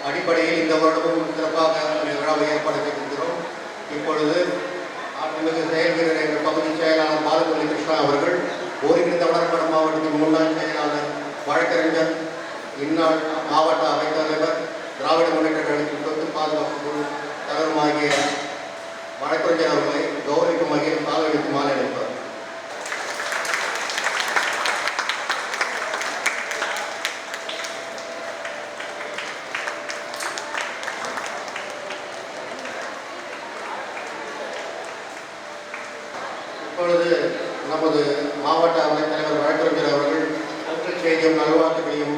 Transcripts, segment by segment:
அடிப்படையில் இந்த வருடமும் சிறப்பாக விழாவை ஏற்பாடு செய்திருக்கிறோம். இப்பொழுது செயல் வீரர் என்ற பகுதி செயலாளர் பாலமுரளி கிருஷ்ணா அவர்கள், ஒருங்கிணைந்த வளர்ப்பாடு மாவட்டத்தின் முன்னாள் செயலாளர் வழக்கறிஞர், இந்நாள் மாவட்ட அவைத்தலைவர், திராவிட முன்னேற்ற கழகத்தின் சொத்து பாதுகாப்பு குழு தலைவருமாகிய வழக்கறிஞர் அவர்களை கௌரவிக்கும் வகையில் காலவெடுத்து மாலை அளிப்பார். இப்பொழுது நமது மாவட்ட அவைத்தலைவர் வழக்கறிஞர் அவர்கள் மக்கள் செய்தியும் நல்வாழ்த்துக்களையும்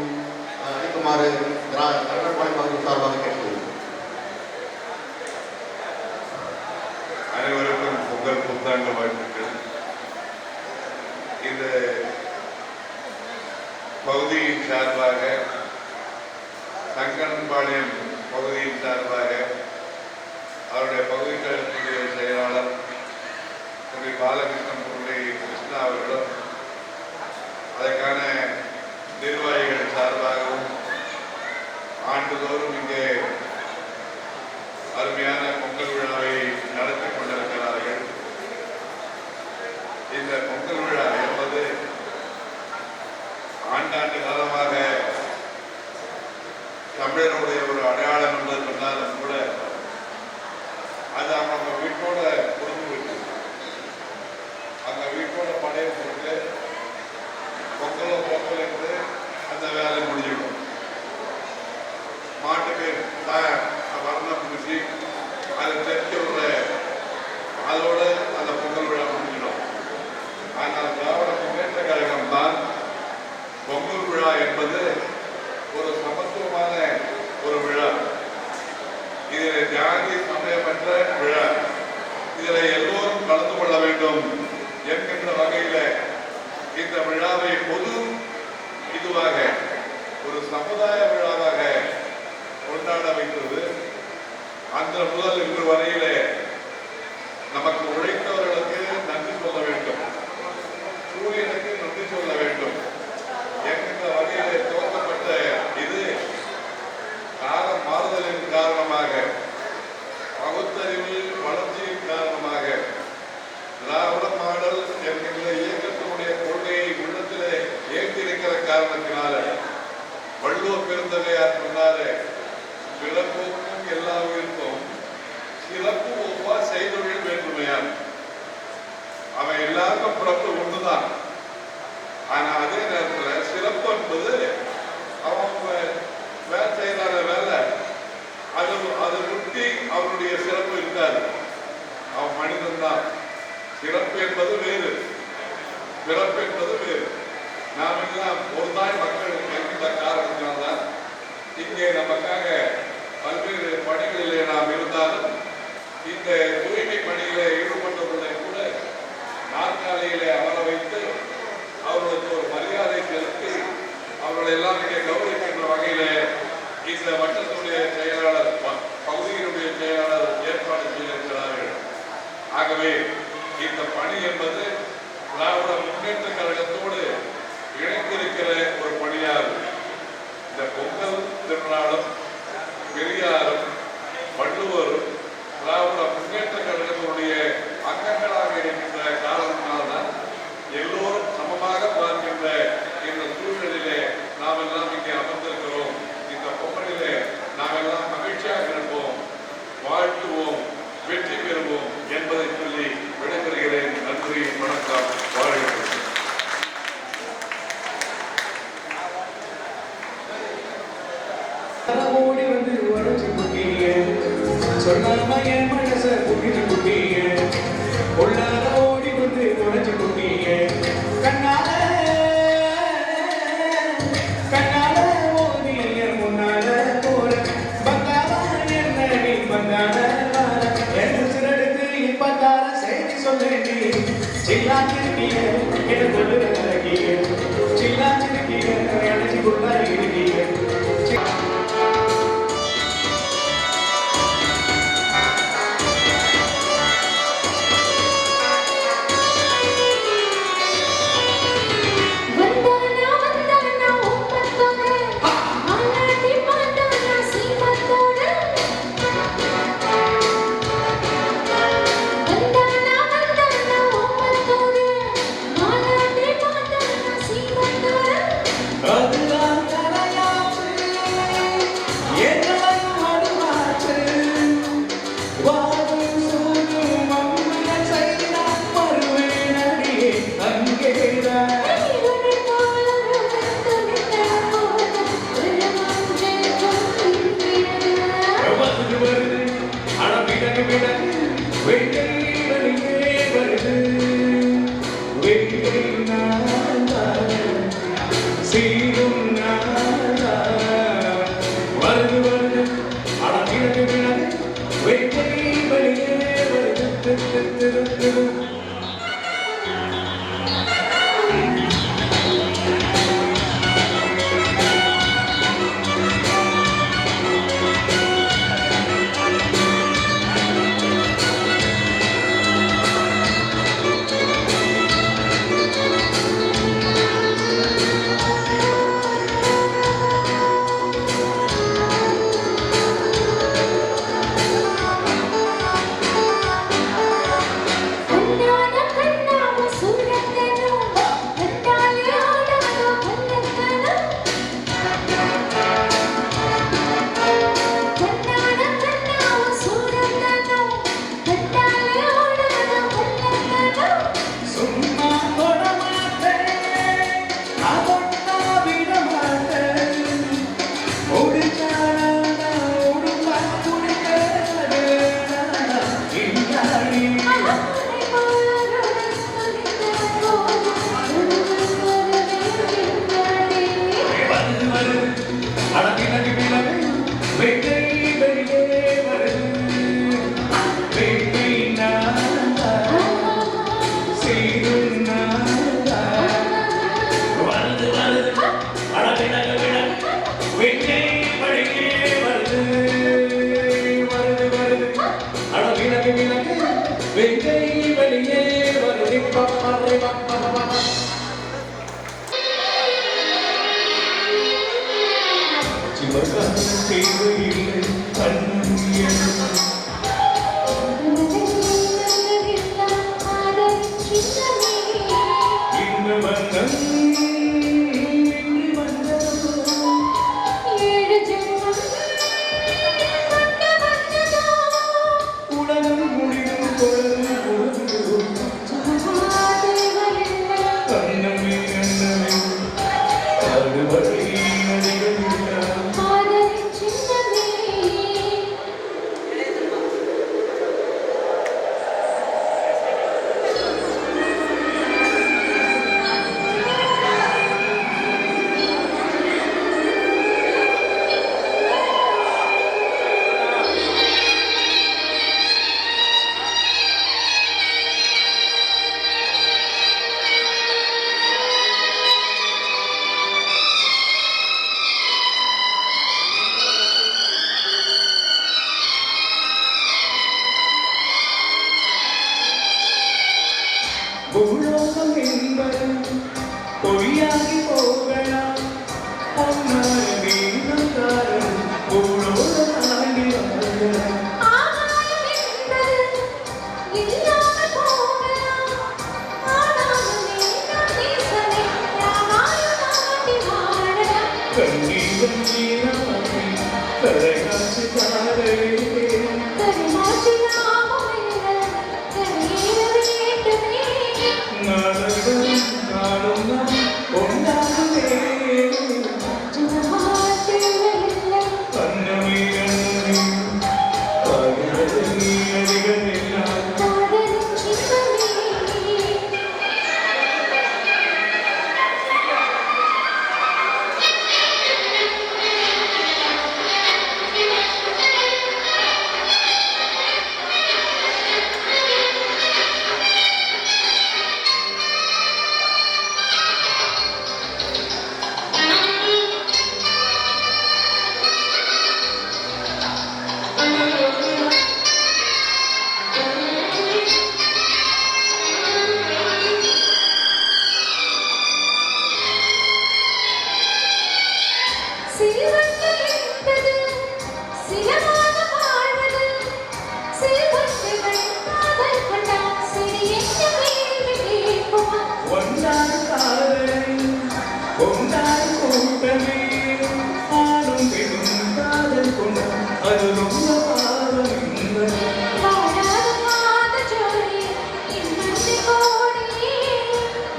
அளிக்குமாறு கடற்பாலை பகுதி சார்பாக கேட்டுக்கொள்கிறோம். அனைவருக்கும் பொங்கல் புத்தாண்டு வாழ்த்துக்கள். இந்த பகுதியின் சார்பாக, சங்கரன்பாளையம் பகுதியின் சார்பாக அவருடைய பகுதி கழகத்துடைய செயலாளர் திரு பாலகிருஷ்ணன் பொருளை கிருஷ்ணா அவர்களும், அதற்கான நிர்வாகிகள் சார்பாகவும் ஆண்டுதோறும் இங்கே அருமையான பொங்கல் விழாவை நடத்தி கொண்டிருக்கிறார்கள். இந்த என்பது ஒரு சமத்துவமான ஒரு விழா. இதில் ஜாதி சமயமற்ற விழா. இதில் எல்லோரும் கலந்து கொள்ள வேண்டும் என்கின்ற வகையில் இந்த விழாவை பொது இதுவாக ஒரு சமுதாய விழாவாக கொண்டாட வைத்தது. அன்று முதல் இன்று வரையிலே நமக்கு உழைத்தவர்களுக்கு நன்றி சொல்ல வேண்டும், சூரியனுக்கு நன்றி சொல்ல வேண்டும் என்கின்ற வகையிலே துவக்கப்பட்ட இது காலம் மாறுதலின் காரணமாக, பகுத்தறிவு வளர்ச்சியின் காரணமாக, திராவிட மாடல் என்கின்ற இயக்கத்தினுடைய கொள்கையை உள்ளத்திலே ஏற்றிருக்கிற காரணத்தினால வள்ளுவர் பெருந்தகையார் சொன்னாரே, பிறப்போக்கும் எல்லா உயிருக்கும் சிறப்பு ஒவ்வா செய்தொழில் வேண்டுமையார். அவன் எல்லாருக்கும் பிறப்பு ஒன்றுதான். ஆனா அதே நேரத்தில் சிறப்பு என்பது அவங்க வேலை செய்யறாத வேலை, அதை ஒட்டி அவருடைய சிறப்பு இருக்காது. அவன் மனிதன் தான். சிறப்பு என்பது வேறு, பிறப்பு என்பது வேறு. நாம் எல்லாம் ஒரு நாள் மக்கள் என்கின்ற காரணத்தினால்தான் இங்கே நமக்காக பல்வேறு பணிகளிலே நாம் இருந்தாலும் இந்த தூய்மை பணியிலே ஈடுபட்டவர்களை கூட நாற்காலியிலே அமர வைத்து அவர்களுக்கு ஒரு மரியாதை செலுத்தி அவர்களை எல்லாம் இங்கே கௌரவிக்கின்ற வகையிலே இந்த வட்டத்துடைய செயலாளர், பகுதியினுடைய செயலாளர் ஏற்பாடு செய்திருக்கிறார்கள். ஆகவே இந்த பணி என்பது திராவிட முன்னேற்ற கழகத்தோடு இணைந்திருக்கிற ஒரு பணியாகும். இந்த பொங்கல் திருநாளும் பெரியாரும் வள்ளுவரும் திராவிட முன்னேற்ற கழகத்தினுடைய அங்கங்களாக இருக்கின்ற காரணத்தினால்தான் எல்லோரும் சமமாக பார்க்கின்ற இந்த சூழலிலே நாம் எல்லாம் இங்கே அமர்ந்திருக்கிறோம். இந்த பொங்கலிலே நாம் எல்லாம் மகிழ்ச்சியாக இருப்போம், வாழ்த்துவோம், வெற்றி பெறுவோம் என்பதை சொல்லி விடைபெறுகிறேன். நன்றி, வணக்கம், வாழ்கிறேன். ஓடி வந்து உடச்சு குட்டிய சொல்லாம என் மனச குட்டிச்சு குட்டிய உள்ளார ஓடி வந்து உடச்சு குட்டிய கண்ணால கண்ணால ஓடி என் முன்னால போற பங்காளா என்ன நீ பங்காள என்று சிறடுக்கு இப்பத்தார செய்தி சொல்லேண்டி சில்லாச்சிருக்கிய என கொள்ளுற கலக்கிய சில்லாச்சிருக்கிய எனச்சி கொள்ளா இருக்கிய தேவையில்லை கண்ணீர் இன்று வந்தம் இன்று வந்ததோ உலகம் முடியும் பொழுது அன்னமே அன்னமே அறுவடை நதிகள் பூலோகம் என்பது பொய்யாகி போகலாம் பொன்னார வீணக்காரன் பூலோகம் தாண்டி வரலாம் கண்ணீரும் நீராமே கரைகாட்சி தாரே நாளும் நாளும் ஒன்றாகவே அன்னமே அன்னமே காதலை அதிகம் எல்லாம் ஒன்றாய் காதலை ஒன்றாய் கூட்டமே ஆணும் பெரும் காதல் கொண்ட அது ரொம்ப பாவம் என்பது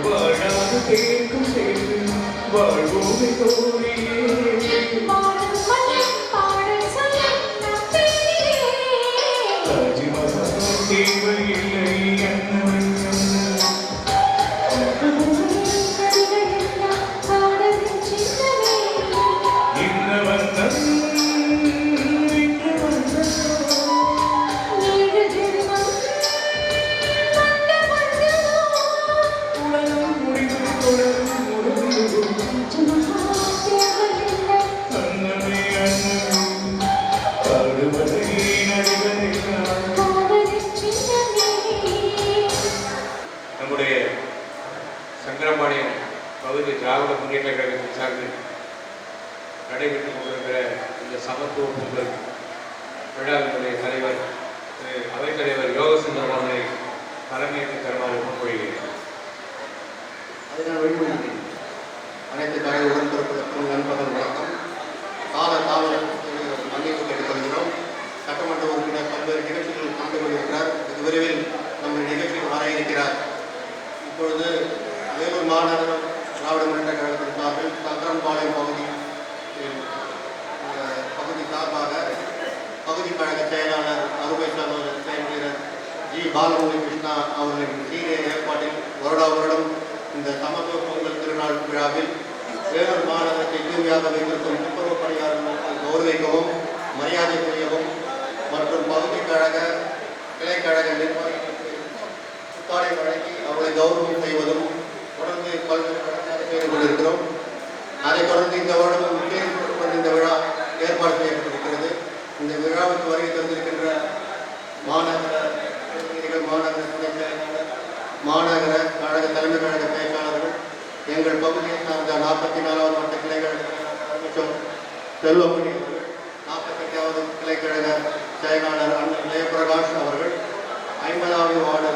வாழாது கேட்கும் சேர்ந்து வாழ்வோமை தோழியே தாஜ்மஹால் தேவையில்லை அன்னமே இன்று வந்தம் இன்று வந்ததோ உலகம் முடிவு தொடரும் முழுவதும் அன்னமே அன்னமே பாடுவதை நடிகள் எல்லாம் நம்முடைய சங்கரபாளையம் பகுதி திராவிட முன்னேற்ற கழகத்தை சார்ந்து நடைபெற்றுக் கொண்டிருக்கிற இந்த சமத்துவ பொங்கல் விழாவினுடைய தலைவர் அவைத்தலைவர் யோகசுந்தரம் அவர்களை தலைமையேற்று தருமாறு முன்மொழிகிறேன். அதை நான் வழிமொழிகிறேன். அனைத்து கழக உடன்பிறப்புகளுக்கும் நண்பர்கள் வணக்கம். கால தாமதத்திற்கு மன்னிப்பு கேட்டுக்கொள்கிறோம். சட்டமன்ற உறுப்பினர் பல்வேறு நிகழ்ச்சிகளில் கலந்து கொண்டிருக்கிறார். வெகு விரைவில் நம்ம நிகழ்ச்சியில் வர இருக்கிறார். இப்பொழுது வேலூர் மாநகர திராவிட முன்னேற்ற கழகத்தின் சார்பில் சங்கரன்பாளையம் பகுதி சார்பாக பகுதி கழக செயலாளர் அறுவை சகோதரர் செயல்வீரர் ஜி பாலமுரளி கிருஷ்ணா அவர்களின் சீரிய ஏற்பாட்டில் வருடம் இந்த சமத்துவ பொங்கல் திருநாள் விழாவில் வேலூர் மாநகரத்தை தூய்மையாக வைத்திருக்கும் துப்புரவு பணியாளர்களை கௌரவிக்கவும் மரியாதை செய்யவும் மற்றும் பகுதி கழக கிளைக்கழக நிர்வாகிகளுக்கு புத்தாடை வழங்கி அவர்களை கௌரவம் செய்வதும் தொடர்ந்து பல்வேறு கடற்கரை செய்து கொண்டிருக்கிறோம். அதைத் தொடர்ந்து இந்த வருடம் முக்கிய இந்த விழா ஏற்பாடு செய்யப்பட்டிருக்கிறது. இந்த விழாவுக்கு வருகை தந்திருக்கின்ற மாநகர பிரதிநிதிகள், மாநகர துணை செயலாளர், மாநகர கழக தலைமை கழக பேச்சாளர்கள், எங்கள் பகுதியை சார்ந்த 44வது வட்ட கிளைகள் மற்றும் செல்வமணி செயலாளர் அண்ணன் ஜெயபிரகாஷ் அவர்கள், 50வது வார்டு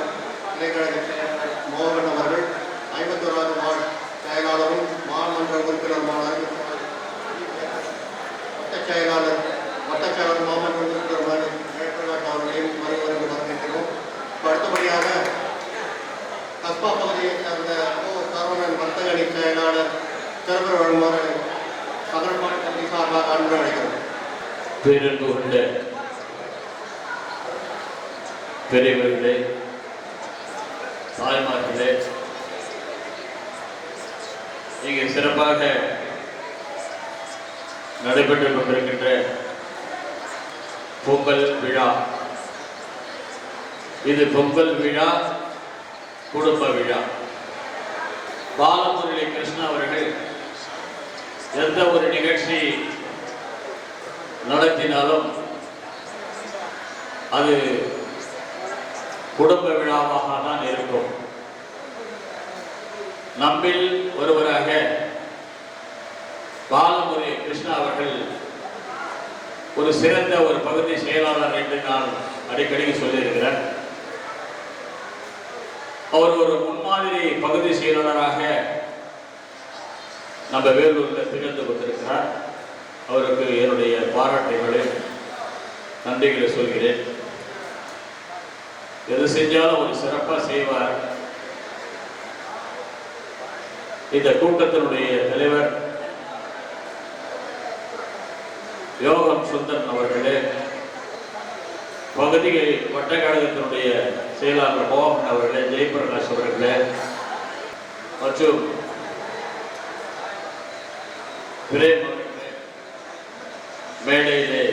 இளைஞரணி செயலாளர் மோகன் அவர்கள், 51வது வார்டு செயலாளரும் மாமன்ற உறுப்பினருமான வட்டச் செயலாளர் மாமன்ற உறுப்பினருமான ஜெயபிரகாஷ் அவர்களையும் வருவதற்கு வருகின்றோம். அடுத்தபடியாக கஸ்பா பகுதியைச் சேர்ந்த சரவணன் வர்த்தகணி செயலாளர் சிறப்பு வழங்குமாறு சங்கரமான கல்வி சார்பாக அன்பு அழைக்கிறோம். பேரன்பு கொண்ட பெரியவர்களே, தாய்மார்களே, இங்கே சிறப்பாக நடைபெற்றுக் கொண்டிருக்கின்ற பொங்கல் விழா, இது பொங்கல் விழா, குடும்ப விழா. பாலமுரளி கிருஷ்ணா அவர்கள் எந்த ஒரு நிகழ்ச்சி நடத்தினாலும் அது குடும்ப விழாவாக தான் இருக்கும். நம்மில் ஒருவராக பாலமுரளி கிருஷ்ணா அவர்கள் ஒரு சிறந்த ஒரு பகுதி செயலாளர் என்று நான் அடிக்கடி சொல்லியிருக்கிறேன். அவர் ஒரு முன்மாதிரி பகுதி செயலாளராக நம்ம வேலூரில் திகழ்ந்து கொண்டிருக்கிறார். அவருக்கு என்னுடைய பாராட்டுகளை, நன்றிகளை சொல்கிறேன். எது செஞ்சாலும் ஒரு சிறப்பாக செய்வார். இந்த கூட்டத்தினுடைய தலைவர் யோகம் சுந்தரன் அவர்களே, பகுதி வட்டக்கழகத்தினுடைய செயலாளர் மோகன் அவர்களே, ஜெயபிரகாஷ் அவர்களே மற்றும் பிரேம் அவர்களே, மேடையிலே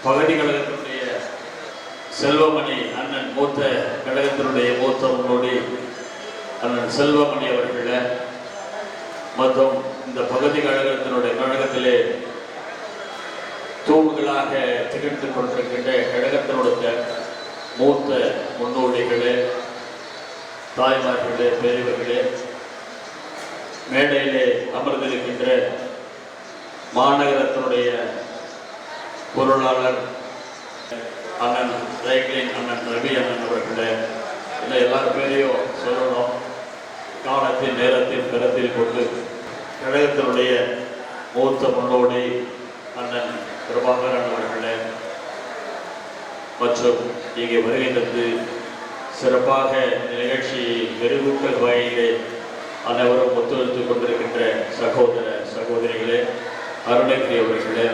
பகுதி கழகத்தினுடைய செல்வமணி அண்ணன், மூத்த கழகத்தினுடைய மூத்த முன்னோடி அண்ணன் செல்வமணி அவர்களே, மற்றும் இந்த பகுதி கழகத்திலே தூண்களாக திகழ்ந்து கொண்டிருக்கின்ற கழகத்தினுடைய மூத்த முன்னோடிகளே, தாய்மார்களே, பெரியவர்களே, மேடையிலே அமர்ந்திருக்கின்ற மாநகரத்தினுடைய பொருளாளர் அண்ணன் சைக்கிளின் அண்ணன் ரவி அண்ணன் அவர்களே, இல்லை எல்லாரும் பேரையும் சொல்லணும், காலத்தின் நேரத்தின் கருத்தில் கொண்டு கழகத்தினுடைய மூத்த முன்னோடி அண்ணன் பிரபாகரன் அவர்களே மற்றும் இங்கே வருகை தந்து சிறப்பாக நிகழ்ச்சியை வெறுவூட்டல் வகையிலே அனைவரும் ஒத்துழைத்துக் கொண்டிருக்கின்ற சகோதர சகோதரிகளே, அருணகிரி அவர்களே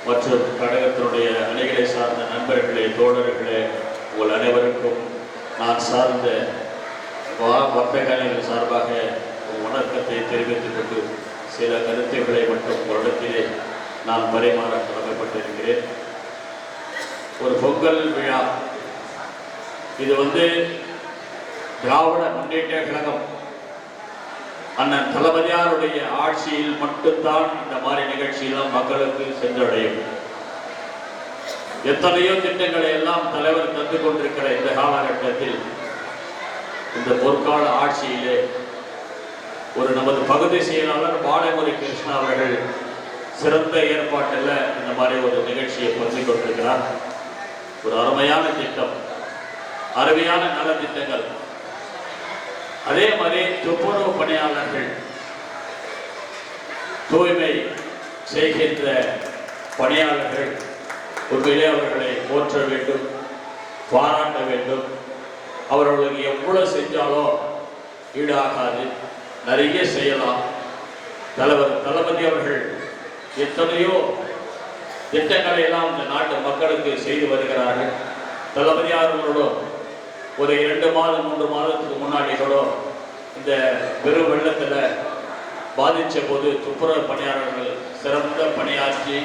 மற்றும் கழகத்தினுடைய அணிகளை சார்ந்த நண்பர்களே, தோழர்களே, உங்கள் அனைவருக்கும் நான் சார்ந்த வர்த்தகர்கள் சார்பாக வணக்கத்தை தெரிவித்துக் கொண்டு சில கருத்துக்களை மட்டும் உங்களிடத்திலே நான் பரிமாற கடமைப்பட்டிருக்கிறேன். ஒரு பொங்கல் விழா, இது திராவிட முன்னேற்ற கழகம் அண்ணன் தளபதியாருடைய ஆட்சியில் மட்டும்தான் இந்த மாதிரி நிகழ்ச்சியெல்லாம் மக்களுக்கு சென்றடையும். எத்தனையோ திட்டங்களை எல்லாம் தலைவர் தந்து கொண்டிருக்கிற இந்த காலகட்டத்தில், இந்த பொற்கால ஆட்சியிலே ஒரு நமது பகுதி செயலாளர் பாலமுரளி கிருஷ்ணா அவர்கள் சிறந்த ஏற்பாட்டில் இந்த மாதிரி ஒரு நிகழ்ச்சியை பகிர்ந்து கொண்டிருக்கிறார். ஒரு அருமையான திட்டம், அருமையான நலத்திட்டங்கள். அதே மாதிரி துப்புரவு பணியாளர்கள், தூய்மை செய்கின்ற பணியாளர்கள், உண்மையிலே அவர்களை போற்ற வேண்டும், பாராட்ட வேண்டும். அவர்களுக்கு எவ்வளவு செஞ்சாலும் ஈடாகாது, நிறைய செய்யலாம். தளபதி அவர்கள் எத்தனையோ திட்டங்களை எல்லாம் இந்த நாட்டு மக்களுக்கு செய்து வருகிறார்கள். தளபதியார்களோடும் ஒரு 2 மாதம் 3 மாதத்துக்கு முன்னாடி கூட இந்த பெரும் வெள்ளத்தில் பாதித்த போது துப்புரவு பணியாளர்கள் சிறந்த பணியாற்றி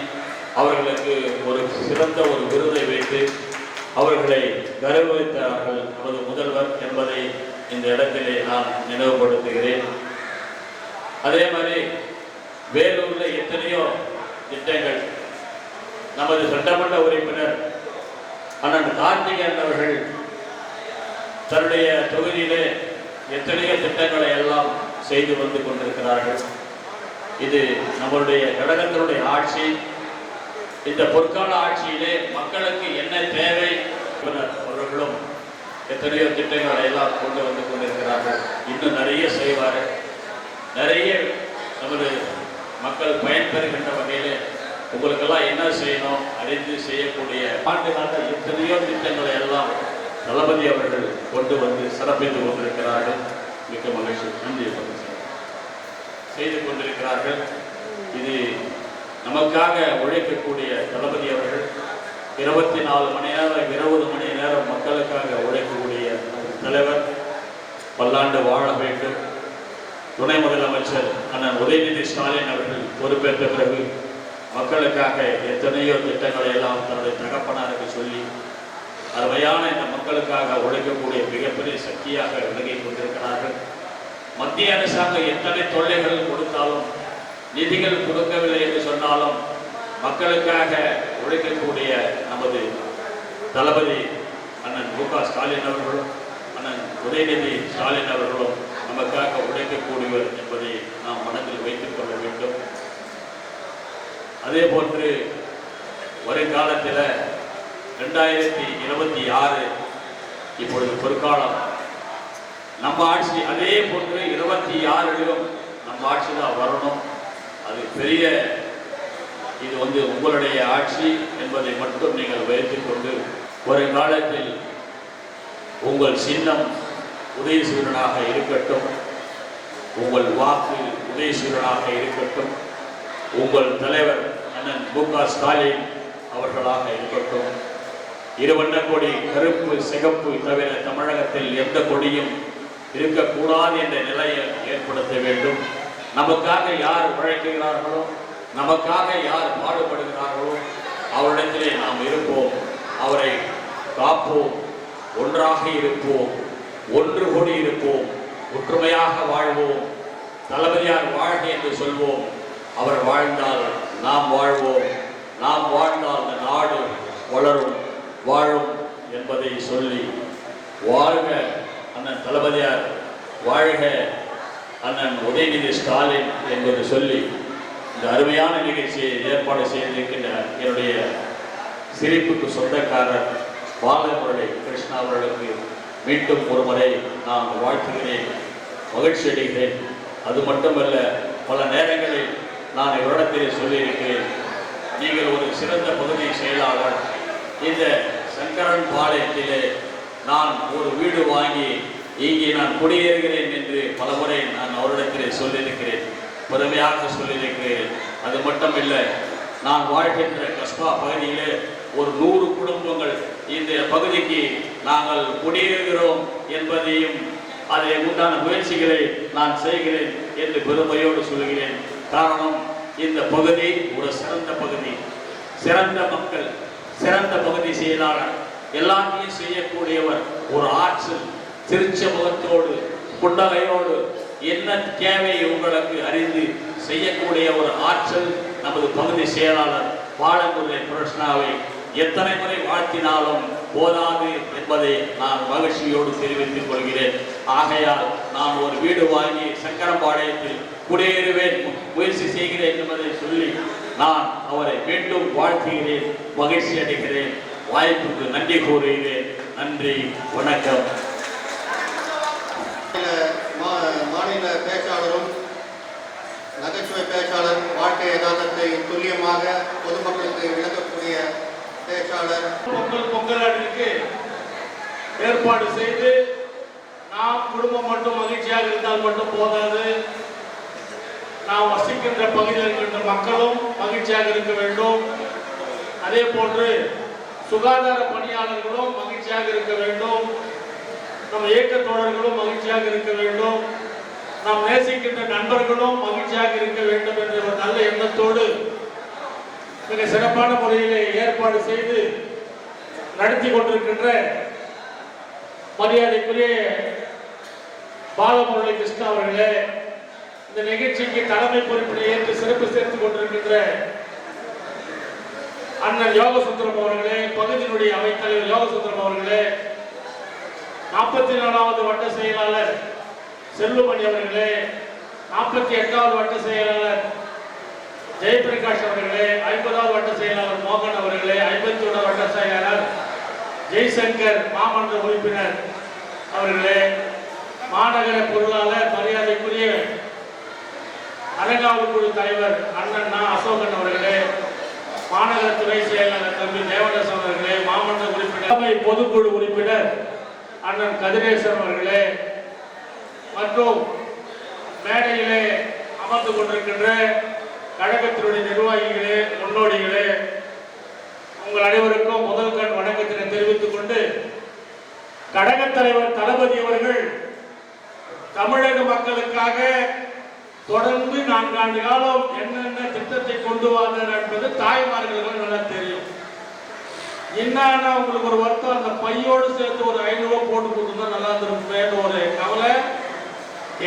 அவர்களுக்கு ஒரு சிறந்த ஒரு விருதை வைத்து அவர்களை கௌரவித்தார்கள் நமது முதல்வர் என்பதை இந்த இடத்திலே நான் நினைவுபடுத்துகிறேன். அதே மாதிரி வேலூரில் எத்தனையோ திட்டங்கள் நமது சட்டமன்ற உறுப்பினர் அண்ணன் கார்த்திகேயன் அவர்கள் தன்னுடைய தொகுதியிலே எத்தனையோ திட்டங்களை எல்லாம் செய்து வந்து கொண்டிருக்கிறார்கள். இது நம்மளுடைய கழகத்தினுடைய ஆட்சி. இந்த பொற்கால ஆட்சியிலே மக்களுக்கு என்ன தேவை அவர்களும் எத்தனையோ திட்டங்களை எல்லாம் கொண்டு வந்து கொண்டிருக்கிறார்கள். இன்னும் நிறைய செய்வார். நிறைய நமது மக்கள் பயன்பெறுகின்ற வகையில் உங்களுக்கெல்லாம் என்ன செய்யணும் அறிந்து செய்யக்கூடிய ஆண்டுகால எத்தனையோ திட்டங்களை எல்லாம் தளபதி அவர்கள் கொண்டு வந்து சிறப்பித்து கொண்டிருக்கிறார்கள். மிக்க மகிழ்ச்சி. நன்றி செய்து கொண்டிருக்கிறார்கள். இது நமக்காக உழைக்கக்கூடிய தளபதி அவர்கள் 24 மணி நேரம் 20 மணி நேரம் மக்களுக்காக உழைக்கக்கூடிய தலைவர் பல்லாண்டு வாழ வேண்டும். துணை முதலமைச்சர் அண்ணன் உதயநிதி ஸ்டாலின் அவர்கள் பொறுப்பேற்ற பிறகு மக்களுக்காக எத்தனையோ திட்டங்களை எல்லாம் தன்னுடைய தகப்பனாருக்கு சொல்லி அருமையான இந்த மக்களுக்காக உழைக்கக்கூடிய மிகப்பெரிய சக்தியாக விலகி கொண்டிருக்கிறார்கள். மத்திய அரசாங்கம் எத்தனை தொல்லைகள் கொடுத்தாலும் நிதிகள் கொடுக்கவில்லை என்று சொன்னாலும் மக்களுக்காக உழைக்கக்கூடிய நமது தளபதி அண்ணன் மு க ஸ்டாலின் அவர்களும் அண்ணன் உதயநிதி ஸ்டாலின் அவர்களும் நமக்காக உழைக்கக்கூடியவர் என்பதை நாம் மனதில் வைத்துக் கொள்ள வேண்டும். அதே போன்று வருங்காலத்தில் 2026 இப்பொழுது பொற்காலம் நம்ம ஆட்சி, அதே போன்று 26லும் நம்ம ஆட்சி தான் வரணும். அது பெரிய இது உங்களுடைய ஆட்சி என்பதை மட்டும் நீங்கள் வைத்துக் கொண்டு வருங்காலத்தில் உங்கள் சின்னம் உதயசூரனாக இருக்கட்டும், உங்கள் வாக்கு உதயசூரனாக இருக்கட்டும், உங்கள் தலைவர் அண்ணன் மு க ஸ்டாலின் அவர்களாக இருக்கட்டும். இருவண்ண கொடி கருப்பு சிகப்பு தவிர தமிழகத்தில் எந்த கொடியும் இருக்கக்கூடாது என்ற நிலையை ஏற்படுத்த வேண்டும். நமக்காக யார் உழைக்கிறார்களோ, நமக்காக யார் பாடுபடுகிறார்களோ அவரிடத்திலே நாம் இருப்போம், அவரை காப்போம், ஒன்றாக இருப்போம், ஒன்று கூடி இருப்போம், ஒற்றுமையாக வாழ்வோம். தளபதியார் வாழ்க என்று சொல்வோம். அவர் வாழ்ந்தால் நாம் வாழ்வோம், நாம் வாழ்ந்தால் இந்த நாடு வளரும் வாழும் என்பதை சொல்லி வாழ்க அண்ணன் தளபதியார், வாழ்க அண்ணன் உதயநிதி ஸ்டாலின் என்பது சொல்லி இந்த அருமையான நிகழ்ச்சியை ஏற்பாடு செய்திருக்கின்ற என்னுடைய சிரிப்புக்கு சொந்தக்காரர் பாலமுரளி கிருஷ்ணா அவர்களுக்கு மீண்டும் ஒரு முறை நான் வாழ்த்துகிறேன், மகிழ்ச்சி அடைகிறேன். அது மட்டுமல்ல, பல நேரங்களில் நான் இவரிடத்திலே சொல்லியிருக்கிறேன், நீங்கள் ஒரு சிறந்த பகுதி செயலாளர். இந்த சங்கரன் பாளையத்திலே நான் ஒரு வீடு வாங்கி இங்கே நான் குடியேறுகிறேன் என்று பல முறை நான் அவரிடத்திலே சொல்லியிருக்கிறேன், பெருமையாக சொல்லியிருக்கிறேன். அது மட்டுமில்லை, நான் வாழ்கின்ற கஸ்பா பகுதியிலே ஒரு 100 குடும்பங்கள் இந்த பகுதிக்கு நாங்கள் குடியேறுகிறோம் என்பதையும் அதை உண்டான முயற்சிகளை நான் செய்கிறேன் என்று பெருமையோடு சொல்கிறேன். காரணம், இந்த பகுதி ஒரு சிறந்த பகுதி, சிறந்த மக்கள், சிறந்த பகுதி செயலாளர், எல்லாத்தையும் செய்யக்கூடியவர், ஒரு ஆற்றல், சிரிச்ச முகத்தோடு புன்னகையோடு என்ன தேவை உங்களுக்கு அறிந்து செய்யக்கூடிய ஒரு ஆற்றல் நமது பகுதி செயலாளர் பாலமுரளி கிருஷ்ணாவை எத்தனை முறை வாழ்த்தினாலும் போதாது என்பதை நான் மகிழ்ச்சியோடு தெரிவித்துக் கொள்கிறேன். ஆகையால் நான் ஒரு வீடு வாங்கி சங்கரம்பாளையத்தில் குடியேறுவேன், முயற்சி செய்கிறேன் என்பதை சொல்லி நான் அவரை மீண்டும் வாழ்த்துகிறேன், மகிழ்ச்சி அடைகிறேன். வாய்ப்புக்கு நன்றி கூறுகிறேன். நன்றி, வணக்கம். மாநில பேச்சாளரும் நகைச்சுவை பேச்சாளர், வாழ்க்கை யதார்த்தத்தை துல்லியமாக பொதுமக்களுக்கு விளக்கக்கூடிய பேச்சாளர். பொங்கலுக்கு ஏற்பாடு செய்து நாம் குடும்பம் மட்டும் மகிழ்ச்சியாக இருந்தால் மட்டும் போதாது, நாம் வசிக்கின்ற பகுதியில் இருக்கின்ற மக்களும் மகிழ்ச்சியாக இருக்க வேண்டும். அதே போன்று சுகாதார பணியாளர்களும் மகிழ்ச்சியாக இருக்க வேண்டும், நம் இயக்க தோழர்களும் மகிழ்ச்சியாக இருக்க வேண்டும், நாம் நேசிக்கின்ற நண்பர்களும் மகிழ்ச்சியாக இருக்க வேண்டும் என்ற ஒரு நல்ல எண்ணத்தோடு மிக சிறப்பான முறையிலே ஏற்பாடு செய்து நடத்தி கொண்டிருக்கின்ற மரியாதைக்குரிய பாலமுரளி கிருஷ்ணா அவர்களே, இந்த நிகழ்ச்சிக்கு தலைமை பொறுப்பினை ஏற்று சிறப்பு சேர்த்துக் கொண்டிருக்கின்ற அண்ணன் யோகசுந்தரம் அவர்களே, பகுதியினுடைய அவைத்தலைவர் யோகசுந்தரம் அவர்களே, 44வது வட்ட செயலாளர் செல்லுமணி அவர்களே, 48வது வட்ட செயலாளர் ஜெயபிரகாஷ் அவர்களே, 50வது வட்ட செயலாளர் மோகன் அவர்களே, 51வது வட்ட செயலாளர் ஜெய்சங்கர் மாமன்ற உறுப்பினர் அவர்களே, மாநகர பொருளாளர் மரியாதைக்குரிய அறங்காவல் குழு தலைவர் அண்ணன் அசோகன் அவர்களே, மாநகர துறை செயலாளர் தம்பி தேவதாசன் அவர்களே, மாமன்ற உறுப்பினர் பொதுக்குழு உறுப்பினர் அண்ணன் கதிரேசன் அவர்களே, மற்றும் மேடையிலே அமர்ந்து கொண்டிருக்கின்ற கழகத்தினுடைய நிர்வாகிகளே, முன்னோடிகளே, உங்கள் அனைவருக்கும் முதல் கண் வணக்கத்தினை தெரிவித்துக் கொண்டு, கழகத் தலைவர் தளபதி அவர்கள் தமிழக மக்களுக்காக தொடர்ந்து 4 ஆண்டு காலம் என்னென்ன திட்டத்தை கொண்டு வந்தார் என்பது தாய்மார்களுக்கு நல்லா தெரியும். என்னன்னா உங்களுக்கு ஒரு வருத்தம், அந்த பையோடு சேர்த்து ஒரு 500 ரூபாய் போட்டு கொடுத்தா நல்லா இருந்திருக்குமேன்னு ஒரு கவலை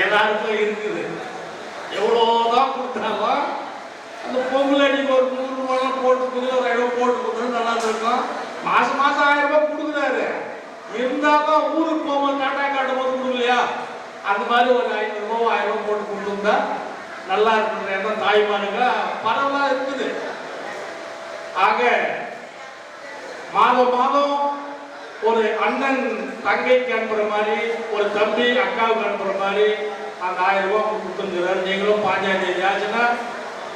எல்லாருக்கும் இருக்குது. எவ்வளோதான் கொடுத்தாலும் அந்த பொங்கல் அன்னைக்கு ஒரு 100 ரூபாய் போட்டு கொடுத்து ஒரு 500 போட்டு கொடுத்தா நல்லா இருந்திருக்கும். மாசம் 1000 ரூபாய் கொடுக்குறாரு, இருந்தாலும் ஊருக்கு போகும்போது டாட்டா காட்டும் போது கொடுக்கலையா, அந்த மாதிரி ஒரு 500 ரூபாய் 1000 ரூபாய் போட்டு கொடுத்துருந்தா நல்லா இருக்கிற எண்ணம் தாய்மாருங்க பரவலா இருக்குது. ஆக மாதம் மாதம் ஒரு அண்ணன் தங்கைக்கு அனுப்புற மாதிரி, ஒரு தம்பி அக்காவுக்கு அனுப்புற மாதிரி அந்த 1000 ரூபாய் கொடுத்துருக்கிறார். நீங்களும் 5ஆம் தேதி ஆச்சுன்னா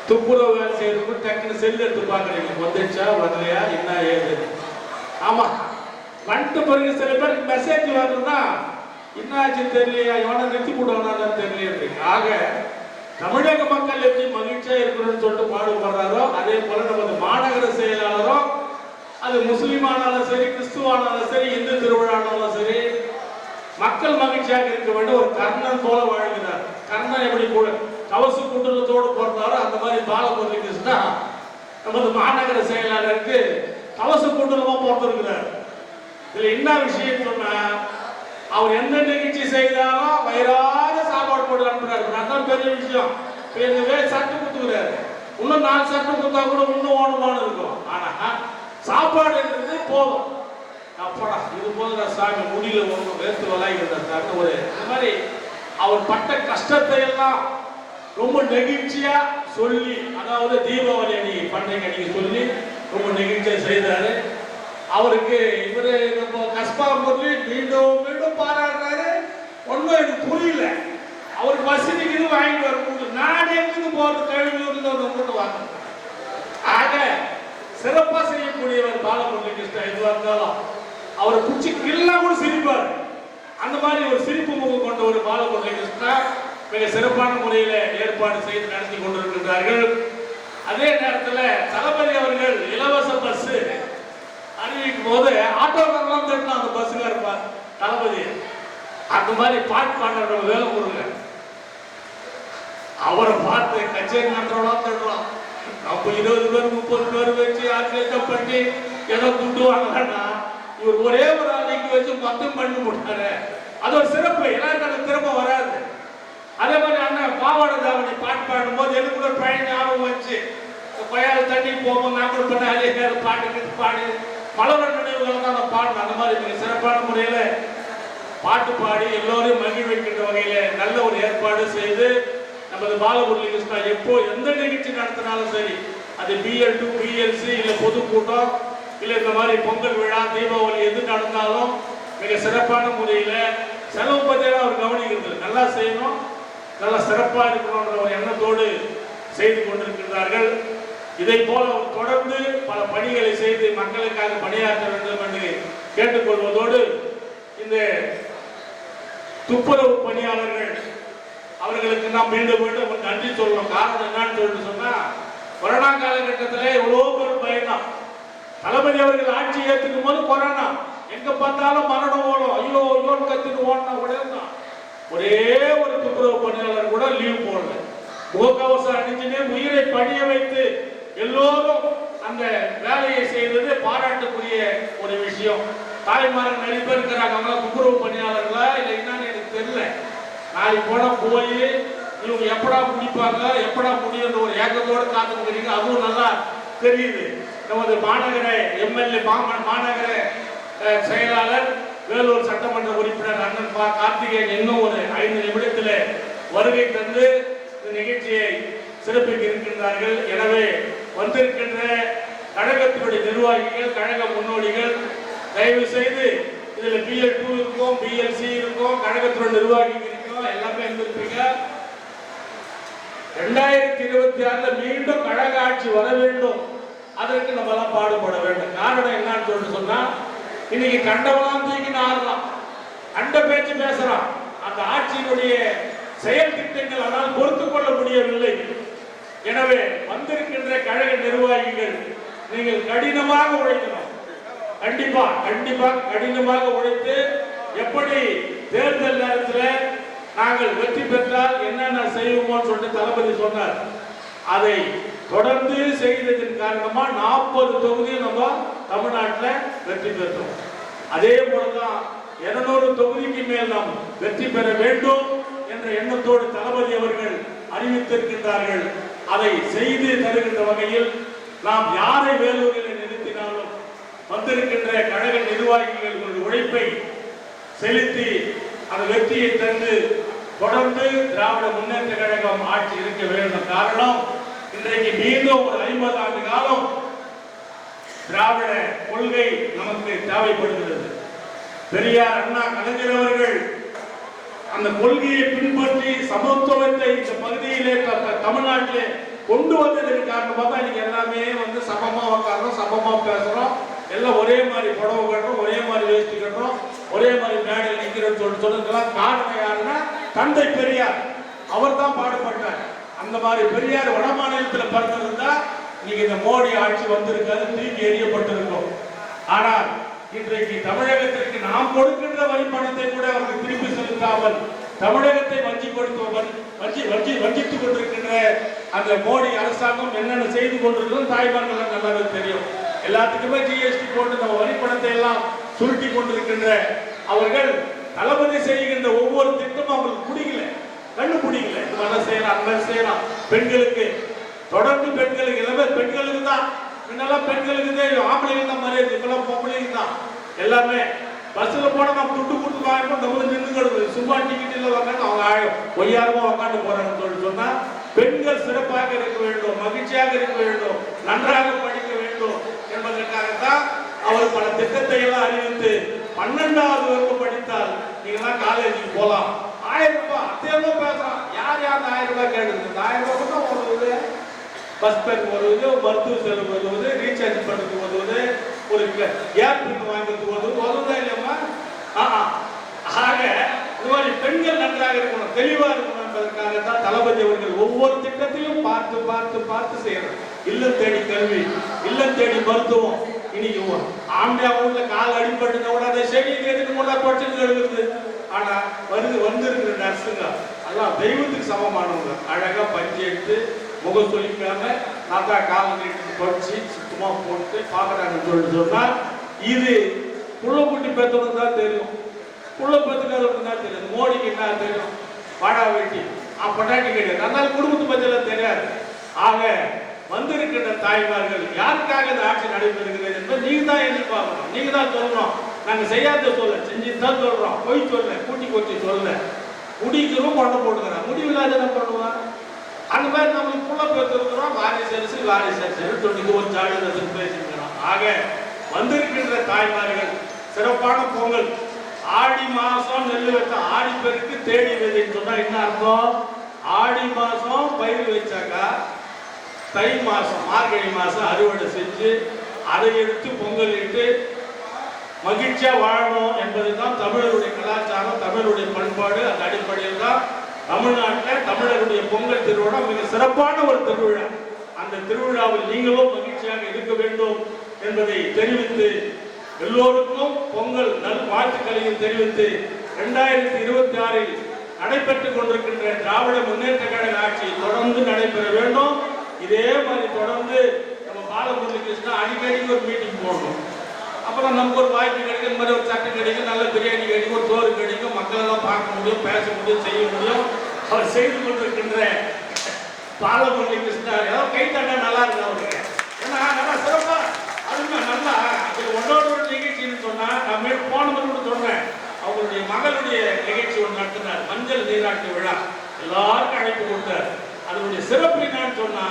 துப்புரவு வேலை செய்யறதுக்கு டக்குன்னு செல் எடுத்து பார்க்குறீங்க, வந்துச்சா வரலையா என்ன ஏது. ஆமா, வந்துட்டு பிறகு சில பேருக்கு மெசேஜ் வரணும்னா என்னாச்சு தெரியலையா, எவனை நிறுத்தி போடுவானான்னு தெரியல. ஆக தமிழக மக்கள் எப்படி மகிழ்ச்சியா இருக்கணும்னு சொல்லிட்டு பாடுபடுறாரோ, அதே போல நமது மாநகர செயலாளரும் அது முஸ்லிமானாலும் சரி, கிறிஸ்துவானாலும் சரி, இந்து திருவிழானாலும் சரி, மக்கள் மகிழ்ச்சியாக இருக்க வேண்டும். ஒரு கர்ணன் போல வாழ்கிறார். கர்ணன் எப்படி கவச குண்டலத்தோடு பிறந்தாரோ அந்த மாதிரி பாலமுரளி கிருஷ்ணா நமது மாநகர செயலாளருக்கு கவச குண்டலமா பிறந்திருக்கிறார். இதுல என்ன விஷயம் சொன்னா, அவர் எந்த நிகழ்ச்சி செய்தாலும் வயிறாக சாப்பாடு போட்டு அனுப்புறாரு. அதான் பெரிய விஷயம். சட்டை குத்துக்கிறாரு, இன்னும் 4 சட்டை குத்தா கூட இன்னும் ஓணுமான இருக்கும். ஆனா சாப்பாடு இருக்கிறது போதும். அப்படா இது போதும் சாமி, முடியல ஒன்றும் வேர்த்து வளாய்கிறார். ஒரு இந்த மாதிரி அவர் பட்ட கஷ்டத்தை எல்லாம் ரொம்ப நெகிழ்ச்சியா சொல்லி, அதாவது தீபாவளி அன்னைக்கு பண்டிகை அன்னைக்கு சொல்லி ரொம்ப நெகிழ்ச்சியா செய்தாரு. அவருக்கு இவரு நம்ம கஸ்பா பொருளி மீண்டும் மீண்டும் பாராடுறாரு. ஒன்றும் எனக்கு புரியல. அவருக்கு வசதிக்கு இது வாங்கிட்டு வரும்போது நான் எங்கிருந்து போறது, கழிவுல கூட்டு வாங்க. ஆக சிறப்பா செய்யக்கூடியவர் பாலமுரளி கிருஷ்ணா. எதுவாக இருந்தாலும் அவரை பிடிச்சி கிள்ளா கூட சிரிப்பார். அந்த மாதிரி ஒரு சிரிப்பு முகம் கொண்ட ஒரு பாலமுரளி கிருஷ்ணா மிக சிறப்பான முறையில ஏற்பாடு செய்து நடத்தி கொண்டிருக்கின்றார்கள். அதே நேரத்தில் தளபதி அவர்கள் இலவச பஸ் அறிவிக்கும் போது ஆட்டோக்காரெல்லாம் திட்டலாம் அந்த பஸ்ஸுக்கார இருப்பார் தளபதி. அந்த மாதிரி பாட்டு பாடுற வேலை கொடுங்க. அவரை பார்த்து கச்சேரி நடத்துறோம் திட்டலாம். அப்ப 20 பேர் 30 பேர் வச்சு ஆட்சியம் பண்ணி ஏதோ துண்டு வாங்கலாம்னா, இவர் ஒரே ஒரு ஆளுக்கு வச்சு மொத்தம் பண்ணி போட்டாரு. அது ஒரு சிறப்பு. எல்லாருக்கும் அந்த திறமை வராது. அதே மாதிரி அண்ணன் பாவாடை தாவணி பாட்டு பாடும்போது எனக்கு கூட பழைய ஞாபகம் வச்சு, பையால் தண்ணி போகும்போது நான் கூட பண்ண பாட்டு பாடி மலர் நினைவுகளை தான் நான் பாடணும். அந்த மாதிரி மிக சிறப்பான முறையில பாட்டு பாடி எல்லோரையும் மகிழ் வைக்கின்ற வகையில நல்ல ஒரு ஏற்பாடு செய்து நமது பாலமுரளி கிருஷ்ணா எப்போ எந்த நிகழ்ச்சி நடத்தினாலும் சரி, அது BL2 BLC இல்ல பொதுக்கூட்டம் இல்ல இந்த மாதிரி பொங்கல் விழா தீபாவளி எது நடந்தாலும் மிக சிறப்பான முறையில செலவு பத்தியெல்லாம் அவர் கவனிக்கிறது. நல்லா செய்யணும், நல்லா சிறப்பா இருக்கணும்ன்ற ஒரு எண்ணத்தோடு செய்து கொண்டிருக்கின்றார்கள். இதை போல தொடர்ந்து பல பணிகளை செய்து மக்களுக்காக பணியாற்ற வேண்டும் என்று கேட்டுக்கொள்வதோடு, இந்த துப்புரவு பணியாளர்கள் அவர்களுக்கு நாம் மீண்டும் மீண்டும் நன்றி சொல்லணும். காரணம் என்னன்னு சொல்லிட்டு சொன்னா, கொரோனா காலகட்டத்தில் எவ்வளோ பேர் பயணம். தளபதி அவர்கள் ஆட்சி ஏற்றுக்கும் போது கொரோனா எங்க பார்த்தாலும் மரணம் ஓடும், ஐயோ ஐயோன்னு கத்திட்டு ஓடனா கூட இருந்தான். ஒரே ஒரு துப்புரவு பணியாளர் கூட லீவ் போடல. முகக்கவசம் அணிஞ்சுனே உயிரை பணிய வைத்து எல்லோரும் அந்த வேலையை செய்தது பாராட்டுக்குரிய ஒரு விஷயம். தாய்மார்கள் நிறைய பேர் இருக்கிறாங்க, அவங்க துப்புரவு பணியாளர்களா இல்லை என்னன்னு எனக்கு தெரியல. நாளைக்கு போனா போய் இவங்க எப்படா முடிப்பாங்க, எப்படா முடியுன்ற ஒரு ஏக்கத்தோடு காத்துக்கிறீங்க. அதுவும் நல்லா தெரியுது. நமது மாநகர MLA மாநகர செயலாளர் வேலூர் சட்டமன்ற உறுப்பினர் அண்ணன் கார்த்திகேயன் இன்னும் ஒரு 5 நிமிடத்தில் வருகை தந்து இந்த நிகழ்ச்சியை சிறப்பிக்க இருக்கின்றார்கள். எனவே வந்திருக்கின்ற கழகத்தினுடைய நிர்வாகிகள், கழக முன்னோடிகள் தயவு செய்து இதுல BL2 இருக்கும், BLC இருக்கும், கழகத்தினுடைய நிர்வாகிகள் இருக்கும், எல்லாமே இருந்திருப்பீங்க. 2026 மீண்டும் கழக ஆட்சி வர வேண்டும். அதற்கு நம்ம எல்லாம் பாடுபட வேண்டும். காரணம் என்னன்னு சொன்னா, இன்னைக்கு கண்டவெல்லாம் தூக்கி ஆடலாம், கண்ட பேச்சு பேசலாம். அந்த ஆட்சியினுடைய செயல் திட்டங்கள் ஆனால் பொறுத்துக் கொள்ள முடியவில்லை. எனவே வந்திருக்கின்ற கழக நிர்வாகிகள் நீங்கள் கடினமாக உழைக்கணும். கண்டிப்பா கடினமாக உழைத்து எப்படி தேர்தல் நேரத்தில் நாங்கள் வெற்றி பெற்றால் என்னென்ன செய்வோமோன்னு சொல்லிட்டு தளபதி சொன்னார். அதை தொடர்ந்து செய்ததன் காரணமா 40 தொகுதியும் நம்ம தமிழ்நாட்டில் வெற்றி பெற்றோம். அதே போலதான் 200 தொகுதிக்கு மேல் நாம் வெற்றி பெற வேண்டும் என்ற எண்ணத்தோடு தளபதி அவர்கள் அறிவித்திருக்கின்றார்கள். அதை செய்து தருகின்ற வகையில் நாம் யாரை வேலூரில் நிறுத்தினாலும் வந்திருக்கின்ற கழக நிர்வாகிகள் உழைப்பை செலுத்தி அந்த வெற்றியை தந்து தொடர்ந்து திராவிட முன்னேற்ற கழகம் ஆட்சி இருக்க வேண்டும். காரணம், இன்றைக்கு மீண்டும் ஒரு 50 ஆண்டு காலம் திராவிட கொள்கை நமக்கு தேவைப்படுகிறது. பெரியார், அண்ணா, கலைஞர் அவர்கள் அந்த கொள்கையை பின்பற்றி சமத்துவத்தை இந்த பகுதியிலே தமிழ்நாட்டிலே கொண்டு வந்ததற்கு காரணமாக தான் இன்னைக்கு எல்லாமே சமமா உட்கார்றோம், சமமா பேசுறோம், எல்லாம் ஒரே மாதிரி புடவை கட்டுறோம், ஒரே மாதிரி வேஷ்டி கட்டுறோம், ஒரே மாதிரி மேடையில் நிற்கிறோம் சொல்றதுக்கெல்லாம் காரணம் யாருன்னா தந்தை பெரியார். அவர் தான் பாடுபட்டார். அந்த மாதிரி பெரியார் வட மாநிலத்தில் பிறந்திருந்தா இன்னைக்கு இந்த மோடி ஆட்சி வந்திருக்காது, தூக்கி எறியப்பட்டிருக்கும். ஆனால் இன்றைக்கு தமிழகத்திற்கு நாம் கொடுக்கின்ற வரி பணத்தை கூட அவர்கள் திருப்பி செலுத்தாமல் தமிழகத்தை வஞ்சித்துக் கொண்டிருக்கின்ற அந்த மோடி அரசாங்கம் என்னென்ன செய்து கொண்டிருக்கிறது தாய்மார்கள் நல்லாவே தெரியும். எல்லாத்துக்குமே GST போட்டு நம்ம வரி பணத்தை எல்லாம் சுருட்டி கொண்டிருக்கின்ற அவர்கள் தளபதி செய்கின்ற ஒவ்வொரு திட்டமும் அவங்களுக்கு பிடிக்கல, கண்ணு பிடிக்கல. இது நல்லா செய்யலாம், அந்த செய்யலாம். பெண்களுக்கு தொடர்ந்து பெண்களுக்கு எல்லாமே பெண்களுக்கு தான், முன்னெல்லாம் பெண்களுக்கு தான், ஆம்பளைக்கு தான் மரியாதை, இப்பெல்லாம் பொம்பளைக்கு தான் எல்லாமே. பஸ்ல போனா நம்ம துட்டு கொடுத்து வாங்கிப்போம், நம்ம நின்று கிடக்குது. சும்மா டிக்கெட் இல்லை வாங்க, அவங்க ஒய்யாரமா உட்காந்து போறாங்கன்னு சொன்னா பெண்கள் சிறப்பாக இருக்க வேண்டும், மகிழ்ச்சியாக இருக்க வேண்டும், நன்றாக படிக்க வேண்டும் என்பதற்காகத்தான் அவர் பல திட்டத்தை எல்லாம் அறிவித்து 12வது வகுப்பு படித்தால் நீங்களாம் காலேஜுக்கு போலாம். 1000 ரூபாய் அத்தையெல்லாம் பேசலாம். யார் 1000 ரூபாய் கேடுது? 1000 ரூபாய் தான் வருவது, பஸ் பேர் வருவது, மருத்துவ செலவு வருவது, ரீசார்ஜ் பண்ணுறதுக்கு வருவது, ஒரு ஏர்பின் வாங்கிறதுக்கு வருவதா இல்லையம்மா? ஆக இது மாதிரி பெண்கள் நன்றாக இருக்கணும், தெளிவா இருக்கணும் என்பதற்காகத்தான் தளபதி அவர்கள் ஒவ்வொரு திட்டத்தையும் பார்த்து பார்த்து பார்த்து செய்யணும். இல்லம் தேடி கல்வி, இல்லம் தேடி மருத்துவம். இன்னைக்கு ஆம்பளை ஊர்ல கால் அடிபட்டுனா கூட அதை செய்தி எதுக்கு கூட படிச்சுட்டு எழுதுது. ஆனா வந்திருக்கிற நர்ஸுங்க எல்லாம் தெய்வத்துக்கு சமமானவங்க. அழகா பஞ்சு எடுத்து முகம் சொல்லிக்காம நாத்தா கால் நீட்டு படிச்சு சுத்தமா போட்டு பாக்குறாங்கன்னு சொல்லிட்டு சொன்னா இது புள்ள குட்டி பெற்றவனுக்கு தான் தெரியும், புள்ள பெற்றுக்காதவனுக்கு தான் தெரியும். மோடிக்கு என்ன தெரியும்? வாடா வெட்டி பொட்டாட்டி கிடையாது, அதனால குடும்பத்தை பற்றியெல்லாம் தெரியாது. ஆக வந்திருக்கின்ற தாய்மார்கள் யாருக்காக இந்த ஆட்சி நடைபெறுகிறது என்பது நீங்க தான் எதிர்பார்க்கணும், நீங்க தான் சொல்லணும். நாங்க செய்யாத சொல்ல செஞ்சுதான் சொல்றோம், பொய் சொல்ல, கூட்டி கொச்சி சொல்ல. குடிக்கிறோம், கொண்டு போட்டுக்கிறோம், முடிவில்லாத என்ன பண்ணுவான்? அந்த மாதிரி நம்மளுக்கு புள்ள பெற்றிருக்கிறோம், வாரிசரிசு தொண்டிக்கு ஒரு ஜாலியாக பேசிக்கிறோம். ஆக வந்திருக்கின்ற தாய்மார்கள் சிறப்பான பொங்கல். ஆடி மாசம் நெல் வச்சா ஆடி பெருக்கு தேடி விதைன்னு சொன்னா என்ன அர்த்தம்? ஆடி மாசம் பயிர் வச்சாக்கா தை மாசம் மார்கழி மாசம் அறுவடை செஞ்சு அதை எடுத்து பொங்கல் இட்டு மகிழ்ச்சியா வாழணும் என்பதுதான் தமிழருடைய கலாச்சாரம், தமிழருடைய பண்பாடு. அந்த அடிப்படையில் தான் தமிழ்நாட்டில் தமிழருடைய பொங்கல் திருவிழா மிக சிறப்பான ஒரு திருவிழா. அந்த திருவிழாவில் நீங்களும் மகிழ்ச்சியாக இருக்க வேண்டும் என்பதை தெரிவித்து எல்லோருக்கும் பொங்கல் நல் வாழ்த்துக்களையும் தெரிவித்து 2026 நடைபெற்றுக் கொண்டிருக்கின்ற திராவிட முன்னேற்ற கழக ஆட்சி தொடர்ந்து நடைபெற வேண்டும். இதே மாதிரி தொடர்ந்து நம்ம பாலமுரளி கிருஷ்ணா அடிக்கடி ஒரு மீட்டிங் போடணும். அப்புறம் நமக்கு ஒரு வாய்ப்பு கிடைக்கும், இந்த மாதிரி ஒரு சட்டை கிடைக்கும், நல்ல பிரியாணி கிடைக்கும், ஒரு சோறு கிடைக்கும், மக்களெல்லாம் பார்க்க முடியும், பேச முடியும், செய்ய முடியும். அவர் செய்து கொண்டிருக்கின்ற பாலமுரளி கிருஷ்ணா ஏதோ கைத்தண்டா நல்லா இருக்கு அவருக்கு. ஏன்னா நல்லா சிறப்பா அதுவுமே நல்லா ஒன்றோட ஒரு நிகழ்ச்சின்னு சொன்னா நான் போன முறை சொன்னேன். அவங்களுடைய மகளுடைய நிகழ்ச்சி ஒன்று நடத்தினார், மஞ்சள் நீராட்டு விழா. எல்லாருக்கும் அழைப்பு கொடுத்தார். அதனுடைய சிறப்பு என்னன்னு சொன்னா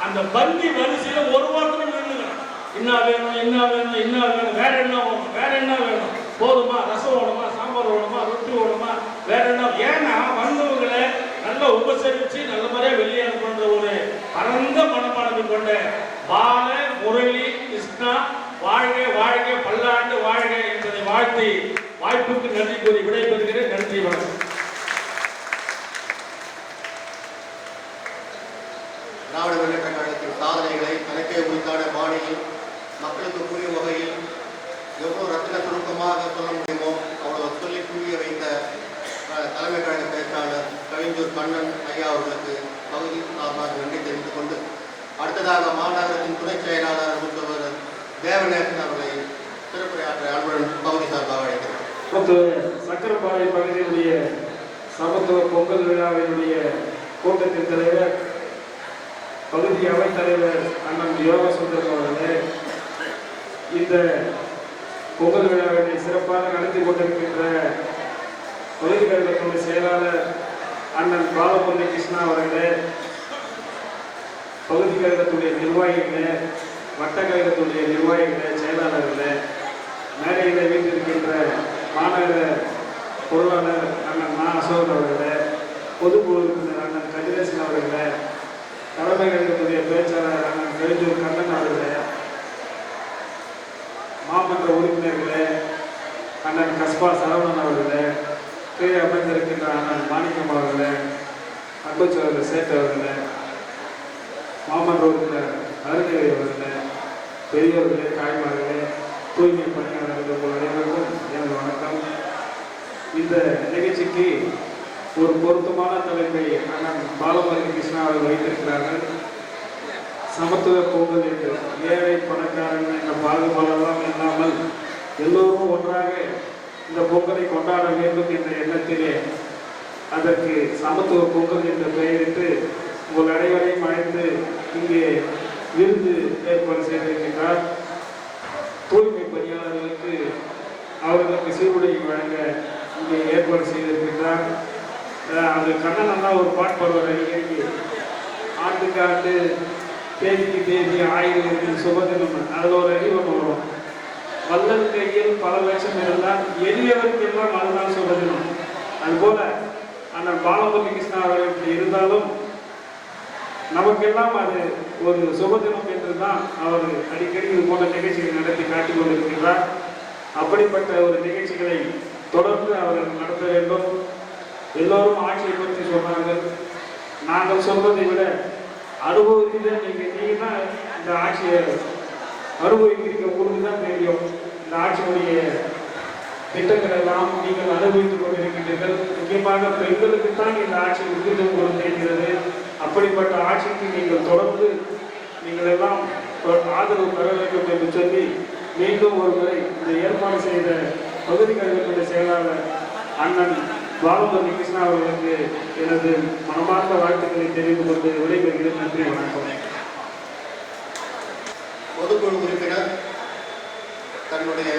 அந்த பந்தி வரிசையில ஒரு வாரத்துல நின்றுக்கணும். என்ன வேணும், என்ன வேணும், என்ன வேணும், வேற என்ன வேணும், வேற என்ன வேணும், போதுமா, ரசம் வேணுமா, சாம்பார் வேணுமா, ரொட்டி வேணுமா, வேற என்ன. ஏன்னா வந்தவங்களை நல்லா உபசரிச்சு நல்ல முறையா வெளியே அனுப்புன்ற ஒரு பரந்த மனப்பான்மை கொண்ட பால முரளி கிருஷ்ணா வாழ்க வாழ்க பல்லாண்டு வாழ்க என்பதை வாழ்த்தி வாய்ப்புக்கு நன்றி கூறி விடைபெறுகிறேன். நன்றி, வணக்கம். திராவிட முன்னேற்ற கழகத்தின் சாதனைகளை தனக்கே உரித்தான பாணியில் மக்களுக்கு புரிய வகையில் எவ்வளவு ரத்தின சுருக்கமாக சொல்ல முடியுமோ அவ்வளவு சொல்லி புரிய வைத்த தலைமை கழக பேச்சாளர் கவிஞர் கண்ணன் ஐயா அவர்களுக்கு பகுதி சார்பாக நன்றி தெரிவித்துக் கொண்டு அடுத்ததாக மாநகரத்தின் துணை செயலாளர் முத்தவர் தேவநேசன் அவர்களை சிறப்புரையாற்ற அன்புடன் பகுதி சார்பாக அழைக்கிறேன். சக்கரப்பாறை பகுதியினுடைய சமத்துவ பொங்கல் விழாவினுடைய கூட்டத்தின் தலைவர் பகுதி அவைத்தலைவர் அண்ணன் யோகசுந்தரம் அவர்களே, இந்த பொங்கல் விழாவினை சிறப்பாக நடத்தி கொண்டிருக்கின்ற பகுதி கழகத்தினுடைய செயலாளர் அண்ணன் பாலமுரளி கிருஷ்ணா அவர்களே, பகுதி கழகத்துடைய நிர்வாகிகளே, வட்ட கழகத்துடைய நிர்வாகிகளே, செயலாளர்களே, மேடையில் வீட்டிருக்கின்ற மாநகர பொருளாளர் அண்ணன் மா அசோகன் அவர்களே, பொதுக்குழு உறுப்பினர் அண்ணன் கதிரேசன் அவர்களே, தலைமை கழகத்துடைய பேச்சாளர் அண்ணன் கவிஞர் கண்ணன் அவர்களே, மாமன்ற உறுப்பினர்களே, அண்ணன் கஸ்பா சரவணன் அவர்களே, கீழே அமைந்திருக்கின்ற அண்ணன் மாணிக்கம் அவர்களே, அன்புச்சவர்கள் சேட்டு அவர்களே, மாமன்ற உறுப்பினர் அருகேவி அவர்களே, பெரியவர்களே, தாய்மார்களே, தூய்மை பணியாளர்கள் போல் அனைவருக்கும் எனது வணக்கம். இந்த நிகழ்ச்சிக்கு ஒரு பொருத்தமான தலைப்பை அண்ணன் பாலமுரளி கிருஷ்ணா அவர்கள் வைத்திருக்கிறார்கள். சமத்துவ பொங்கல் என்று ஏழை பணக்காரன் என்ற பாகுபாடெல்லாம் இல்லாமல் எல்லோரும் ஒன்றாக இந்த பொங்கலை கொண்டாட வேண்டும் என்ற எண்ணத்திலே அதற்கு சமத்துவ பொங்கல் என்று பெயரிட்டு உங்கள் அனைவரையும் அழைத்து இங்கே விருது ஏற்பாடு செய்திருக்கின்றார். தூய்மை பணியாளர்களுக்கு அவர்களுக்கு சீருடை வழங்க இங்கே ஏற்பாடு செய்திருக்கின்றார். அது கண்ணன் ஒரு பாட்டு பாடுவார் அடிக்கடி, ஆண்டுக்கு ஆண்டு தேதிக்கு தேதி ஆயிரம் சுபதினம். அதில் ஒரு அடி ஒன்று வரும், வல்லல் கையில் பல லட்சம் இருந்தால் எளியவருக்கு எல்லாம் அதுதான் சுபதினம். அதுபோல அண்ணன் பாலமுரளி கிருஷ்ணா அவர்களுக்கு இருந்தாலும் நமக்கெல்லாம் அது ஒரு சுபதினம் என்று தான் அவர் அடிக்கடி இது போன்ற நிகழ்ச்சிகளை நடத்தி காட்டிக் கொண்டிருக்கிறார். அப்படிப்பட்ட ஒரு நிகழ்ச்சிகளை தொடர்ந்து அவர்கள் நடத்த வேண்டும். எல்லோரும் ஆட்சியை பற்றி சொன்னார்கள். நாங்கள் சொல்வதை விட அனுபவத்தில் நீங்கள் தான் இந்த ஆட்சியை அனுபவிக்கிறீங்க, உங்களுக்கு தான் தெரியும். இந்த ஆட்சியுடைய திட்டங்கள் எல்லாம் நீங்கள் அனுபவித்துக் கொண்டிருக்கின்றீர்கள். முக்கியமாக பெண்களுக்கு தான் இந்த ஆட்சி முக்கியத்துவம் கொடுத்திருக்கிறது. அப்படிப்பட்ட ஆட்சிக்கு நீங்கள் தொடர்ந்து நீங்கள் எல்லாம் ஆதரவு பெற வேண்டும் என்று சொல்லி மீண்டும் ஒரு முறை இந்த ஏற்பாடு செய்த பகுதி கழகத்துடைய செயலாளர் அண்ணன் பாலமுரளி கிருஷ்ணா அவர்களுக்கு எனது மனமார்ந்த வாழ்த்துக்களை தெரிவித்துக் கொண்டு விடைபெறுகிறேன். நன்றி, வணக்கம். பொதுக்குழு உறுப்பினர் தன்னுடைய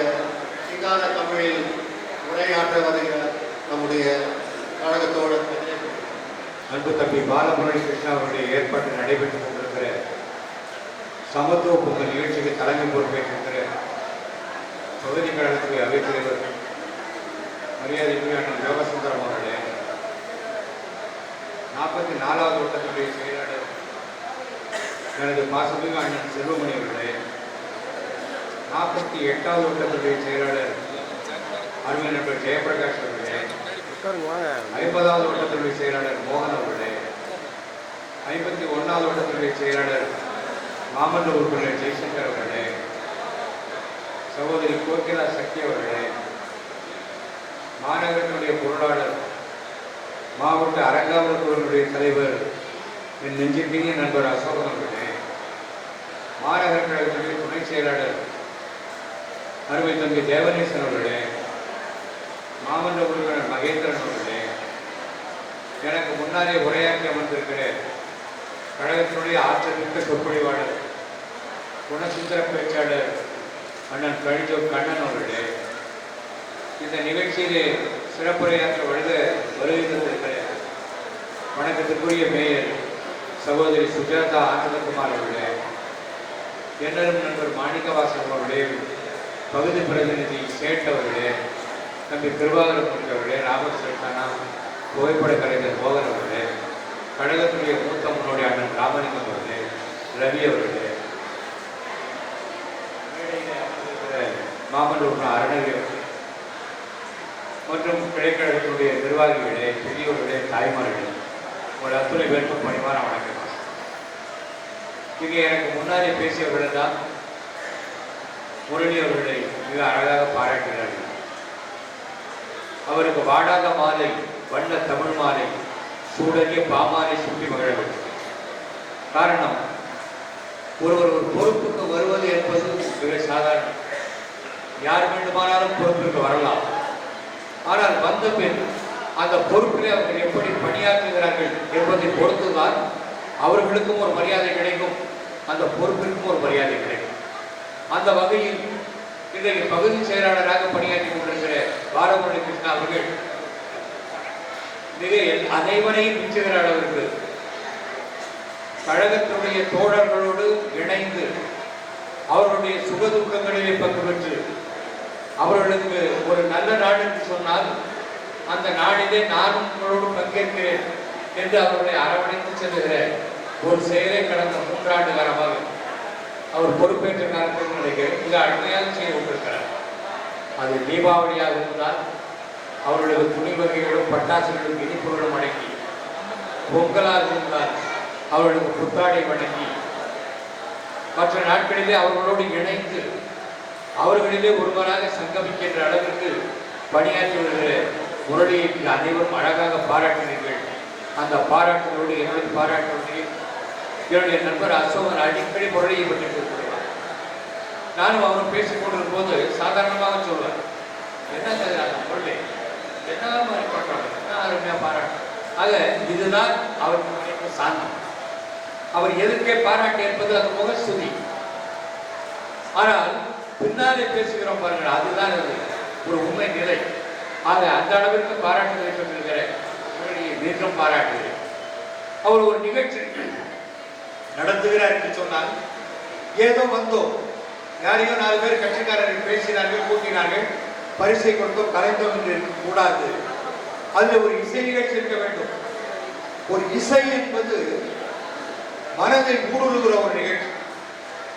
சிங்கார தமிழில் உரையாற்ற வருகிற நம்முடைய கழகத்தோடு அன்பு தம்பி பாலமுரளி கிருஷ்ணா அவருடைய ஏற்பாட்டில் நடைபெற்றுக் கொண்டிருக்கிற சமத்துவ பொங்கல் நிகழ்ச்சிக்கு தலைமை பொறுப்பேற்றிருக்கிற பகுதி கழகத்துடைய அவைத்தலைவர் மரியாதைக்குரிய அண்ணன் யோகசுந்தரம் அவர்களே, 44வது வட்டத்துடைய செயலாளர் எனது பாசமிகு அண்ணன் செல்வமணி அவர்களே, 48வது வட்டத்துடைய செயலாளர் அருமை நண்பர் ஜெயபிரகாஷ் அவர்களே, 50வது வட்டத்துடைய செயலாளர் மோகன் அவர்களே, 51வது வட்டத்துடைய செயலாளர் மாமன்ற உறுப்பினர் ஜெய்சங்கர் அவர்களே, சகோதரி கோகிலா சக்தி அவர்களே, மாநகரத்தினுடைய பொருளாளர் மாவட்ட அரங்காவல் குழுவினுடைய தலைவர் என் நெஞ்சுக்கினிய நண்பர் அசோகன் அவர்களே, மாநகர கழகத்துடைய துணை செயலாளர் அருமை தம்பி தேவநேசன் அவர்களே, மாமன்ற உறுப்பினர் மகேந்திரன் அவர்களே, எனக்கு முன்னாலே உரையாற்றி அமர்ந்திருக்கிற கழகத்தினுடைய ஆற்றல்மிக்க சொற்பொழிவாளர் குணசுந்தர பேச்சாளர் அண்ணன் கவிஞர் கண்ணன் அவர்களே, இந்த நிகழ்ச்சியிலே சிறப்புரையாற்ற வருகை தந்திருக்கிற வணக்கத்திற்குரிய மேயர் சகோதரி சுஜாதா ஆனந்தகுமார் அவர்களே, என்னரும் நண்பர் மாணிக்கவாசன் அவர்களே, பகுதி பிரதிநிதி சேட் அவர்களே, தம்பி கிருபாகரமூர்த்தி அவர்களே, ராமர் சல்தானா, புகைப்பட கலைஞர் மோகன் அவர்களே, கழகத்துடைய மூத்த முன்னோடி அண்ணன் ராமலிங்கம் அவர்களே, ரவி அவர்களே, மாமல்லூர் அருணகிரி அவர்களே மற்றும் கிளைக்கழகத்தினுடைய நிர்வாகிகளே, பெரியோர்களே, தாய்மார்களே, உங்கள் அத்துணை பேருக்கும் பணிவான வணக்கம். இங்கே எனக்கு முன்னாலே பேசியவர்கள் தான் முரளி அவர்களை மிக அழகாக பாராட்டுகிறார்கள். அவருக்கு வாடாத மாலை, வண்ண தமிழ் மாலை, சூடறிய பாமாலை சுற்றி மகிழ வேண்டும். காரணம், ஒருவர் ஒரு பொறுப்புக்கு வருவது என்பது மிக சாதாரணம். யார் வேண்டுமானாலும் பொறுப்பிற்கு வரலாம். ஆனால் வந்த பின் அந்த பொறுப்பிலே அவர்கள் எப்படி பணியாற்றுகிறார்கள் என்பதை பொறுத்துதான் அவர்களுக்கும் ஒரு மரியாதை கிடைக்கும், அந்த பொறுப்பிற்கும் ஒரு மரியாதை கிடைக்கும். அந்த வகையில் இன்றைக்கு பகுதி செயலாளராக பணியாற்றி கொண்டிருக்கிற பாலமுரளி கிருஷ்ணா அவர்கள் மிக அனைவரையும் மிஞ்சுகிற அளவிற்கு கழகத்தினுடைய தோழர்களோடு இணைந்து அவர்களுடைய சுகதுக்கங்களிலே பங்கு பெற்று அவர்களுக்கு ஒரு நல்ல நாடு என்று சொன்னால் அந்த நாளிலே நானும் உங்களோடு பங்கேற்கிறேன் என்று அவர்களை அரவணைத்து செல்லுகிற ஒரு செயலை கடந்த 3 ஆண்டு காலமாக அவர் பொறுப்பேற்ற காலத்தில் நினைக்கிறேன் மிக அருமையாக செய்து கொண்டிருக்கிறார். அது தீபாவளியாக இருந்தால் அவர்களுக்கு துணி வகைகளும் பட்டாசுகளும் இனிப்புகளும் அடங்கி, பொங்கலாக இருந்தால் அவர்களுக்கு புத்தாடை வழங்கி, மற்ற நாட்களிலே அவர்களோடு இணைந்து அவர்களிலே ஒருவராக சங்கமிக்கின்ற அளவிற்கு பணியாற்றி வருகிற முரளியை அனைவரும் அழகாக பாராட்டினீர்கள். அந்த பாராட்டுகளோடு என்னுடைய பாராட்டுவதையும் என்னுடைய நண்பர் அசோகன் அடிக்கடி முரளியை பற்றி கூறுவார். நானும் அவரும் பேசிக் கொண்டிருக்கும் போது சாதாரணமாக சொல்வார், என்ன செய்கிறாங்க முரளி, என்ன மாதிரி பண்ணுறாங்க, என்ன அருமையாக பாராட்டு. ஆக இதுதான் அவருக்கு சாந்தம். அவர் எதற்கே பாராட்டு என்பது அது முகஸ்துதி. ஆனால் பின்னாலே பேசுகிறோம் பாருங்கள், அதுதான் அது ஒரு உண்மை நிலை. ஆக அந்த அளவிற்கு பாராட்டுகளை பெற்றிருக்கிற முரளியை மீண்டும் பாராட்டுகிறேன். அவர் ஒரு நிகழ்ச்சி நடத்துகிறார் என்று சொன்னால் ஏதோ வந்தோம், யாரையோ 4 பேர் கட்சிக்காரர்கள் பேசினார்கள், கூட்டினார்கள், பரிசை கொடுத்தோம், கலைந்தோம் என்று இருக்கக்கூடாது. அதில் ஒரு இசை நிகழ்ச்சி இருக்க வேண்டும். ஒரு இசை என்பது மனதை ஊடுருகிற ஒரு நிகழ்ச்சி.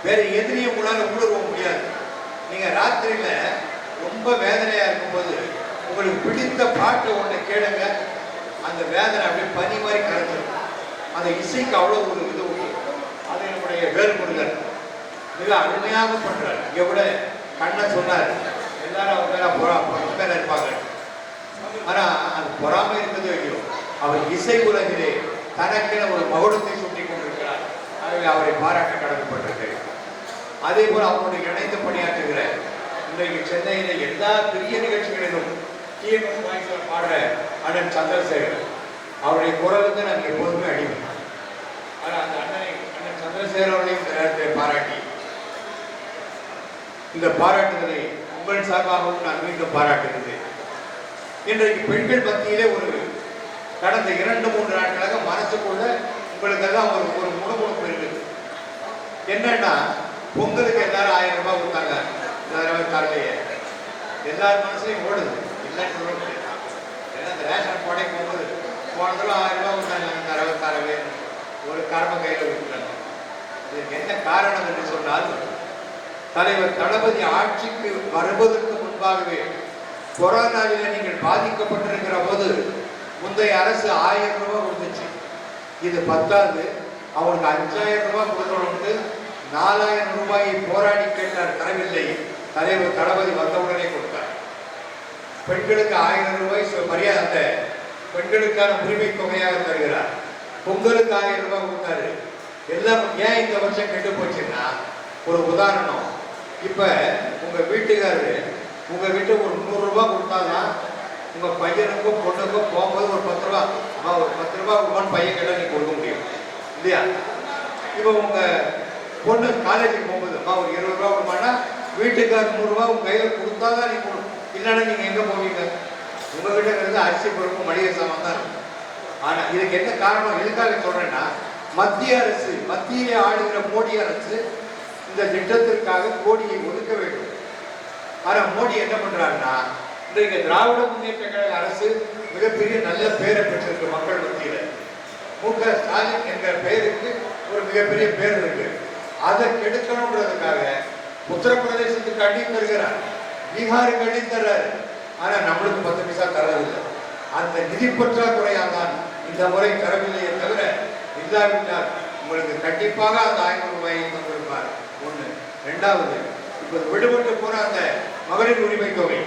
வேற எதிரியை உங்களால் ஊடுருவ முடியாது. நீங்க ராத்திரியில ரொம்ப வேதனையா இருக்கும்போது உங்களுக்கு பிடித்த பாட்டை ஒன்றை கேளுங்க, அந்த வேதனை அப்படியே பனி மாதிரி கரைஞ்சிடும். அந்த இசைக்கு அவ்வளோ ஒரு இது உண்டு. அது என்னுடைய வேறுமுருகன் மிக அருமையாக பண்றார். இங்க கூட கண்ணை சொன்னார், எல்லாரும் அவர் மேல இருப்பாங்க. ஆனா அது பொறாமை இருந்தது இல்லையோ, அவர் இசை உலகிலே தனக்கென ஒரு மகுடத்தை சுட்டி கொண்டிருக்கிறார். ஆகவே அவரை பாராட்ட கடமைப்பட்டிருக்கிறேன். அதே போல அவருடைய இணைந்து பணியாற்றுகிற இன்றைக்கு சென்னையில எல்லா பெரிய நிகழ்ச்சிகளிலும் டிஎம்எஸ் வாய்ஸ்ல பாடுற அண்ணன் சந்திரசேகர், அவருடைய குரலுக்கு நான் எப்போதுமே அடிமை. ஆனால் அந்த அண்ணன் சந்திரசேகர் அவர்களையும் இந்த நேரத்தை பாராட்டி இந்த பாராட்டுதலை உங்கள் சார்பாகவும் நான் மீண்டும் பாராட்டுகிறேன். இன்றைக்கு பெண்கள் மத்தியிலே ஒரு கடந்த 2-3 நாட்களாக மனசுக்குள்ள உங்களுக்கெல்லாம் ஒரு முகமுகப்பு இருக்குது. என்னன்னா, பொங்கலுக்கு எல்லாரும் 1000 ரூபாய் கொடுத்தாங்க, 1000 ரூபாய் தரலையே. எல்லார் மனசுலையும் ஓடுது, இல்லைன்னு சொல்ல முடியாது. ஏன்னா அந்த ரேஷன் போடை போகும்போது போன தடவை 1000 ரூபாய் கொடுத்தாங்க, இந்த தடவை தரவே ஒரு கர்ம கையில் விட்டுறாங்க. இதுக்கு என்ன காரணம் என்று சொன்னால், தலைவர் தளபதி ஆட்சிக்கு வருவதற்கு முன்பாகவே கொரோனாவில் நீங்கள் பாதிக்கப்பட்டிருக்கிற போது முந்தைய அரசு 1000 ரூபாய் கொடுத்துச்சு. இது பத்தாது, அவனுக்கு 5000 ரூபாய் கொடுக்கணும்னு 4000 ரூபாயை போராடி கேட்டார், தரவில்லை. தலைவர் தளபதி வந்தவுடனே கொடுத்தார். பெண்களுக்கு 1000 ரூபாய் மரியாதை, அந்த பெண்களுக்கான உரிமை தொகையாக தருகிறார். பொங்கலுக்கு 1000 ரூபாய் கொடுத்தாரு. எல்லாம் ஏன் இந்த வருஷம் கெட்டு போச்சுன்னா, ஒரு உதாரணம், இப்ப உங்க வீட்டுக்காரரு உங்க வீட்டு ஒரு 100 ரூபாய் கொடுத்தாதான் உங்க பையனுக்கும் பொண்ணுக்கும் போகும்போது ஒரு 10 ரூபாய், ஒரு 10 ரூபாய் கொடுப்பான்னு பையன் கேட்டால் நீங்க கொடுக்க முடியும் இல்லையா? இப்போ உங்க பொண்ணு காலேஜுக்கு போகும்போது ஒரு 20 ரூபாய் கொடுப்பான்னா வீட்டுக்காரர் 100 ரூபாய் உங்க கையில் கொடுத்தாதான் நீங்க கொடுக்கும். இல்லைன்னா நீங்க எங்க போவீங்க? உங்க கிட்ட இருந்து அரிசி பொறுப்பு மளிகை சாமான் தான் இருக்கும். ஆனா இதுக்கு என்ன காரணம், எதுக்காக சொல்றேன்னா, மத்திய அரசு, மத்தியிலே ஆளுகிற மோடி அரசு இந்த திட்டத்திற்காக கோடியை ஒதுக்க வேண்டும். ஆனா மோடி என்ன பண்றாருன்னா, இன்றைக்கு திராவிட முன்னேற்ற கழக அரசு மிகப்பெரிய நல்ல பெயரை பெற்றிருக்கு மக்கள் மத்தியில. மு.க. ஸ்டாலின் என்ற பெயருக்கு ஒரு மிகப்பெரிய பேர் இருக்கு. அதை கெடுக்கணும்ன்றதுக்காக உத்தரப்பிரதேசத்துக்கு அடி தருகிறார், பீகாருக்கு அடி தர்றாரு. ஆனா நம்மளுக்கு 10 பைசா தரதில்லை. அந்த நிதி பற்றாக்குறையால் தான் இந்த முறை தரவில்லையே தவிர, இல்லாவிட்டால் உங்களுக்கு கண்டிப்பாக அந்த 500 ரூபாயை தந்திருப்பார். ஒண்ணு. ரெண்டாவது, இப்ப விடுபட்டு போன அந்த மகளிர் உரிமை தொகை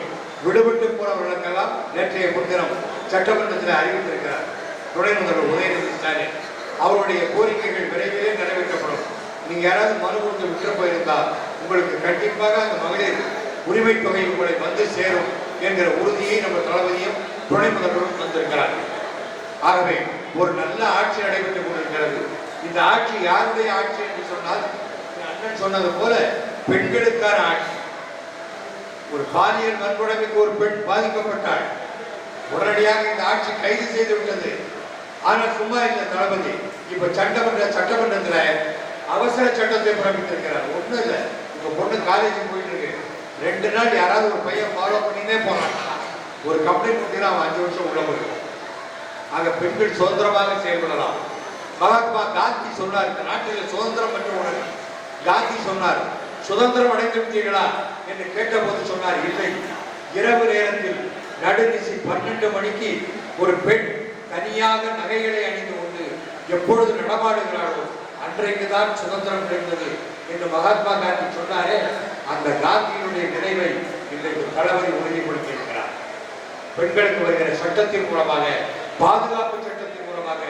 விடுபட்டு போனவர்களுக்கெல்லாம் நேற்றைய முன்தினம் சட்டமன்றத்தில் அறிவித்திருக்கிறார் துணை முதல்வர் உதயநிதி ஸ்டாலின். அவருடைய கோரிக்கைகள் விரைவிலே நிறைவேற்றப்படும். நீங்க யாராவது மனு கொடுத்து விட்டு போயிருந்தா உங்களுக்கு கண்டிப்பாக அந்த மகளிர் உரிமை தொகை உங்களை வந்து சேரும் என்கிற உறுதியை நம்ம தளபதியும் துணை முதல்வரும் தந்திருக்கிறார்கள். ஆகவே ஒரு நல்ல ஆட்சி நடைபெற்றுக் கொண்டிருக்கிறது. இந்த ஆட்சி யாருடைய ஆட்சி என்று சொன்னால், அண்ணன் சொன்னது போல பெண்களுக்கான ஆட்சி. ஒரு பாலியல் வன்கொடுமைக்கு ஒரு பெண் பாதிக்கப்பட்டாள், உடனடியாக இந்த ஆட்சி கைது செய்து விட்டது. ஆனால் சும்மா இந்த தளபதி இப்ப சட்டமன்றத்துல அவசர சட்டத்தை பிறப்பித்திருக்கிறார். ஒண்ணும் இல்லை, உங்க பொண்ணு காலேஜுக்கு போயிட்டு இருக்கு, 2 நாள் யாராவது ஒரு பையன் ஃபாலோ பண்ணினே போறான், ஒரு கம்ப்ளைண்ட் கொடுத்தீங்கன்னா அவன் 5 வருஷம் உள்ள போயிடும். ஆக பெண்கள் சுதந்திரமாக செயல்படலாம். மகாத்மா காந்தி சொன்னார், இந்த நாட்டில் சுதந்திரம் பெற்ற உடனே காந்தி சொன்னார், சுதந்திரம் அடைந்து விட்டீர்களா என்று கேட்டபோது சொன்னார், இல்லை. இரவு நேரத்தில் நடுநிசி 12 மணிக்கு ஒரு பெண் தனியாக நகைகளை அணிந்து கொண்டு எப்பொழுது நடமாடுகிறாளோ அன்றைக்கு தான் சுதந்திரம் கிடைத்தது என்று மகாத்மா காந்தி சொன்னாரே. அந்த காந்தியினுடைய நினைவை இன்றைக்கு தளபதி உறுதிப்படுத்தி இருக்கிறார். பெண்களுக்கு வருகிற சட்டத்தின் மூலமாக, பாதுகாப்பு சட்டத்தின் மூலமாக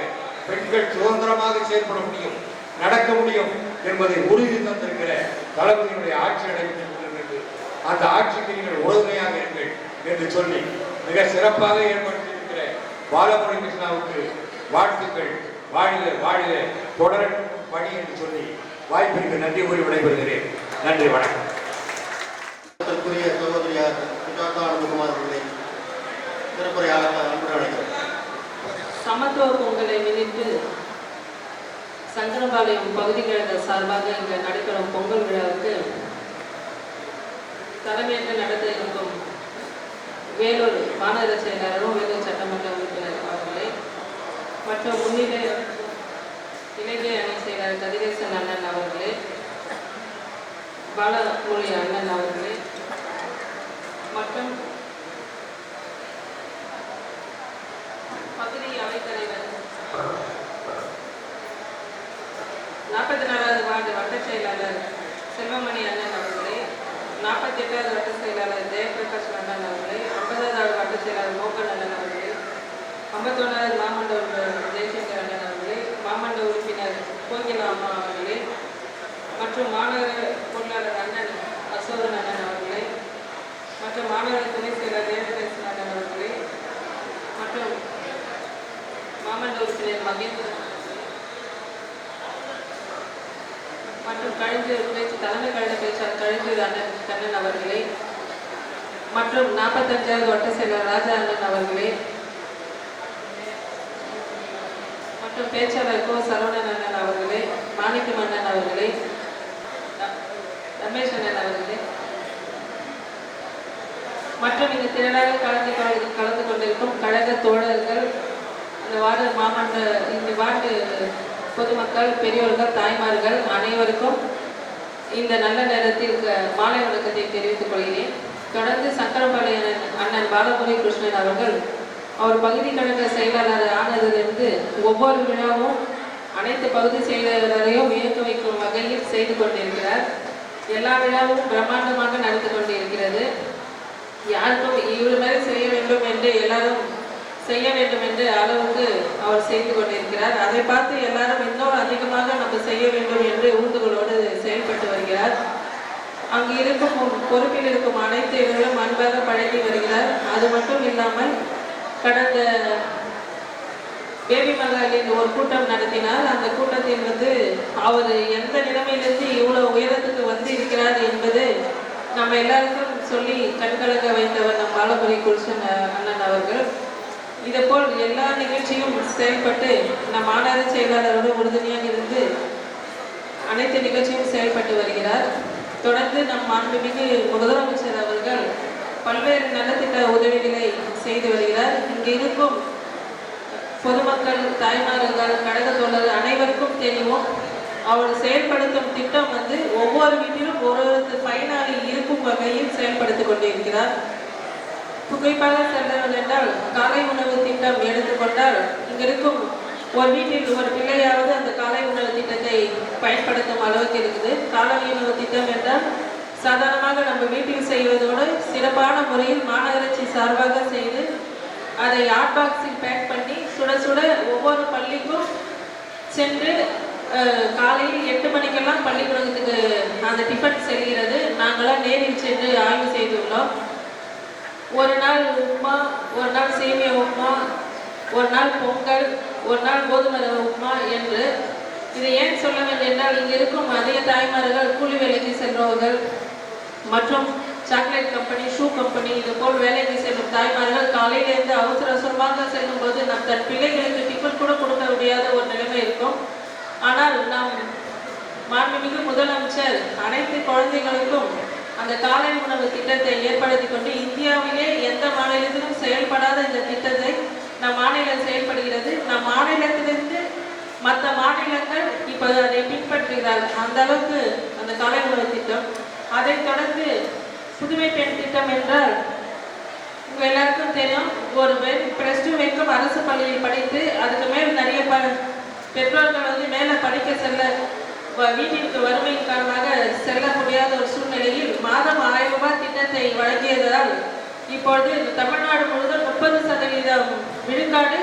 பெண்கள் சுதந்திரமாக செயல்பட முடியும், நடக்க முடியும் என்பதை உறுதி தந்திருக்கிற தளபதியினுடைய ஆட்சி நடைபெற்றுக் கொண்டிருக்கிறது. அந்த ஆட்சிக்கு நீங்கள் உறுதுணையாக இருங்கள் என்று சொல்லி மிக சிறப்பாக ஏற்படுத்தியிருக்கிற பாலமுரளி கிருஷ்ணாவுக்கு வாழ்த்துக்கள். வாழில வாழில தொடர பணி என்று சொல்லி வாய்ப்பிற்கு நன்றி கூறி விடைபெறுகிறேன். நன்றி, வணக்கம். சகோதரியார் சுஜாதா அனுகுமார் அவர்களை சிறப்புரையாக அன்புடன் அழைக்கிறேன். சமத்துவ பொங்கலை முன்னிட்டு சங்கரபாளையம் பகுதி கழக சார்பாக இங்கு நடைபெறும் பொங்கல் விழாவுக்கு தலைமையேற்று நடத்த இருக்கும் வேலூர் மாநகர செயலாளரும் வேலூர் சட்டமன்ற உறுப்பினர் அவர்களே மற்றும் முன்னிலை இலங்கை அணி செயலாளர் கதிரேசன் அண்ணன் அவர்களே, பாலமுரளி அண்ணன் அவர்களே மற்றும் பகுதி அவைத்தலைவர் 44வது வார்டு வட்ட செயலாளர் செல்வமணி அண்ணன் அவர்களே, 48வது வட்ட செயலாளர் ஜெயபிரகாஷ் அண்ணன் அவர்களே, 50வது வட்ட செயலாளர் மோகன் அண்ணன் அவர்களே, 51வது மாமண்ட உறுப்பினர் ஜெயசங்கர் அண்ணன் அவர்களே, மாமண்ட உறுப்பினர் கோகிலா அம்மா அவர்களே மற்றும் மாநகர பொருளாளர் அண்ணன் அசோகன் அண்ணன் அவர்களே மற்றும் மாநகர துணை செயலர் தேவதேசன் அண்ணன் அவர்களே மற்றும் மாமண்ட உறுப்பினர் மகேந்திரன் மற்றும் தலைமை கழக பேச்சாளர் கழிஞ்சூர் அண்ணன் கண்ணன் அவர்களே மற்றும் 45வது வட்ட செயலர் ராஜா அண்ணன் அவர்களே மற்றும் பேச்சாளர் கோ சரவணன் அண்ணன் அவர்களே, மாணிக்கம் அண்ணன் அவர்களே, ரமேஷ் அண்ணன் அவர்களே மற்றும் இந்த திரளாக கலந்து கொண்டிருக்கும் கழக தோழர்கள், அந்த வார்டு மாமன்ற, இந்த வார்டு பொதுமக்கள், பெரியோர்கள், தாய்மார்கள் அனைவருக்கும் இந்த நல்ல நேரத்தில் மாலை வணக்கத்தை தெரிவித்துக் கொள்கிறேன். தொடர்ந்து சங்கரபாளையம் அண்ணன் பாலமுரளி கிருஷ்ணன் அவர்கள் அவர் பகுதி கழக செயலாளர் ஆனதிலிருந்து ஒவ்வொரு விழாவும் அனைத்து பகுதி செயலாளரையும் வியக்க வைக்கும் வகையில் செய்து கொண்டிருக்கிறார். எல்லா விழாவும் பிரம்மாண்டமாக நடந்து கொண்டிருக்கிறது. யாருக்கும் இவ்வளவு மாதிரி செய்ய வேண்டும் என்று எல்லாரும் செய்ய வேண்டும் என்ற அளவுக்கு அவர் செய்து கொண்டிருக்கிறார். அதை பார்த்து எல்லாரும் இன்னும் அதிகமாக நம்ம செய்ய வேண்டும் என்று ஊந்துகளோடு செயல்பட்டு வருகிறார். அங்கு இருக்கும் பொறுப்பில் இருக்கும் அனைத்து இடங்களும் அன்பாக பழகி வருகிறார். அது மட்டும் இல்லாமல் கடந்த பேபி மகளின் ஒரு கூட்டம் நடத்தினார். அந்த கூட்டத்தில் அவர் எந்த நிலைமையிலிருந்து இவ்வளவு உயரத்துக்கு வந்து இருக்கிறார் என்பது நம்ம எல்லாருக்கும் சொல்லி கண்கலங்க வைத்தவர் நம் பாலமுரளி கிருஷ்ணன் அண்ணன் அவர்கள். இதேபோல் எல்லா நிகழ்ச்சியும் செயல்பட்டு நம் மாநகர செயலாளரோடு உறுதுணையாக அனைத்து நிகழ்ச்சியும் செயல்பட்டு வருகிறார். தொடர்ந்து நம் மாண்புமிகு முதலமைச்சர் அவர்கள் பல்வேறு நலத்திட்ட உதவிகளை செய்து வருகிறார். இங்கு இருக்கும் பொதுமக்கள், தாய்மார்கள், கழக தோழர்கள் அனைவருக்கும் தெரியும். அவர் செயல்படுத்தும் திட்டம் ஒவ்வொரு வீட்டிலும் ஒரு பயனாளி இருக்கும் வகையில் செயல்படுத்திக் கொண்டிருக்கிறார். குறிப்பாக செல்வது என்றால் காலை உணவு திட்டம் எடுத்துக்கொண்டால் இங்கிருக்கும் ஒரு வீட்டில் ஒரு பிள்ளையாவது அந்த காலை உணவு திட்டத்தை பயன்படுத்தும் அளவுக்கு இருக்குது. காலை உணவு திட்டம் என்றால் சாதாரணமாக நம்ம வீட்டில் செய்வதோடு சிறப்பான முறையில் மாநகராட்சி சார்பாக செய்து அதை ஹாட் பாக்ஸில் பேக் பண்ணி சுட சுட ஒவ்வொரு பள்ளிக்கும் சென்று காலையில் 8 மணிக்கெல்லாம் பள்ளிக்கூடத்துக்கு அந்த டிஃபன் செல்கிறது. நாங்களாம் நேரில் சென்று ஆய்வு செய்துள்ளோம். ஒரு நாள் உப்புமா, ஒரு நாள் சேமியா உப்புமா, ஒரு நாள் பொங்கல், ஒரு நாள் கோதுமை உப்புமா என்று. இதை ஏன் சொல்ல வேண்டும் என்றால் இங்கே இருக்கும் அதிக தாய்மார்கள் கூலி வேலைக்கு செல்பவர்கள் மற்றும் சாக்லேட் கம்பெனி, ஷூ கம்பெனி இது போல் வேலைக்கு செல்லும் தாய்மார்கள் காலையிலேருந்து அவசர அவசரமாக செல்லும் போது நம் தன் பிள்ளைகளுக்கு டிஃபன் கூட கொடுக்க முடியாத ஒரு நிலைமை இருக்கும். ஆனால் நாம் மாண்புமிகு முதலமைச்சர் அனைத்து குழந்தைகளுக்கும் அந்த காலை உணவு திட்டத்தை ஏற்படுத்தி கொண்டு இந்தியாவிலே எந்த மாநிலத்திலும் செயல்படாத இந்த திட்டத்தை நம் மாநிலம் செயல்படுகிறது. நம் மாநிலத்திலிருந்து மற்ற மாநிலங்கள் இப்போது அதை பின்பற்றுகிறார்கள். அந்த அளவுக்கு அந்த காலை உணவு திட்டம். அதைத் தொடர்ந்து புதுமை பெண் திட்டம் என்றால் உங்கள் எல்லாருக்கும் தெரியும். ஒரு +2 வரைக்கும் அரசு பள்ளியில் படித்து அதுக்கு மேல் நிறைய பெற்றோர்கள் மேலே படிக்க செல்ல வீட்டிற்கு வறுமையின் காரணமாக செல்ல முடியாத ஒரு சூழ்நிலையில் மாதம் 1000 ரூபாய் திட்டத்தை வழங்கியதால் இப்பொழுது தமிழ்நாடு முழுவதும் 30% விழுக்காடு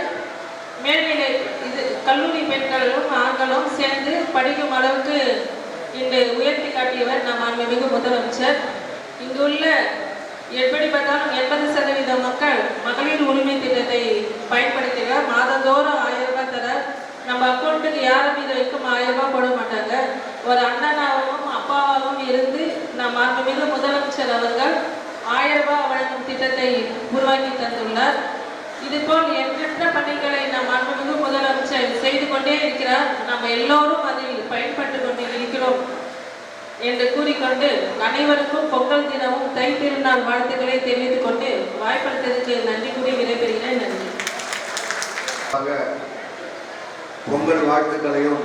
மேல்நிலை கல்லூரி பெண்களும் ஆண்களும் சேர்ந்து படிக்கும் அளவுக்கு இன்று உயர்த்தி காட்டியவர் நம் மாண்புமிகு முதலமைச்சர். இங்குள்ள எப்படி பார்த்தாலும் 80% மக்கள் மகளிர் உரிமை திட்டத்தை பயன்படுத்துகிறார். மாதந்தோறும் 1000 ரூபாய் தரார். நம்ம அக்கௌண்ட்டுக்கு யாரும் இது வரைக்கும் 1000 ரூபாய் போட மாட்டாங்க. ஒரு அண்ணனாகவும் அப்பாவாகவும் இருந்து நம் மாண்புமிகு முதலமைச்சர் அவர்கள் 1000 ரூபாய் வழங்கும் திட்டத்தை உருவாக்கி தந்துள்ளார். இதுபோல் எண்ணற்ற பணிகளை நம் மாண்புமிகு முதலமைச்சர் செய்து கொண்டே இருக்கிறார். நம்ம எல்லோரும் அதில் பயன்பட்டு கொண்டு இருக்கிறோம் என்று கூறிக்கொண்டு அனைவருக்கும் பொங்கல் தினமும் தை திருநாள் வாழ்த்துக்களை தெரிவித்துக் கொண்டு வாய்ப்பளித்ததற்கு நன்றி கூறி விடைபெறுகிறேன். நன்றி. பொங்கல் வாழ்த்துக்களையும்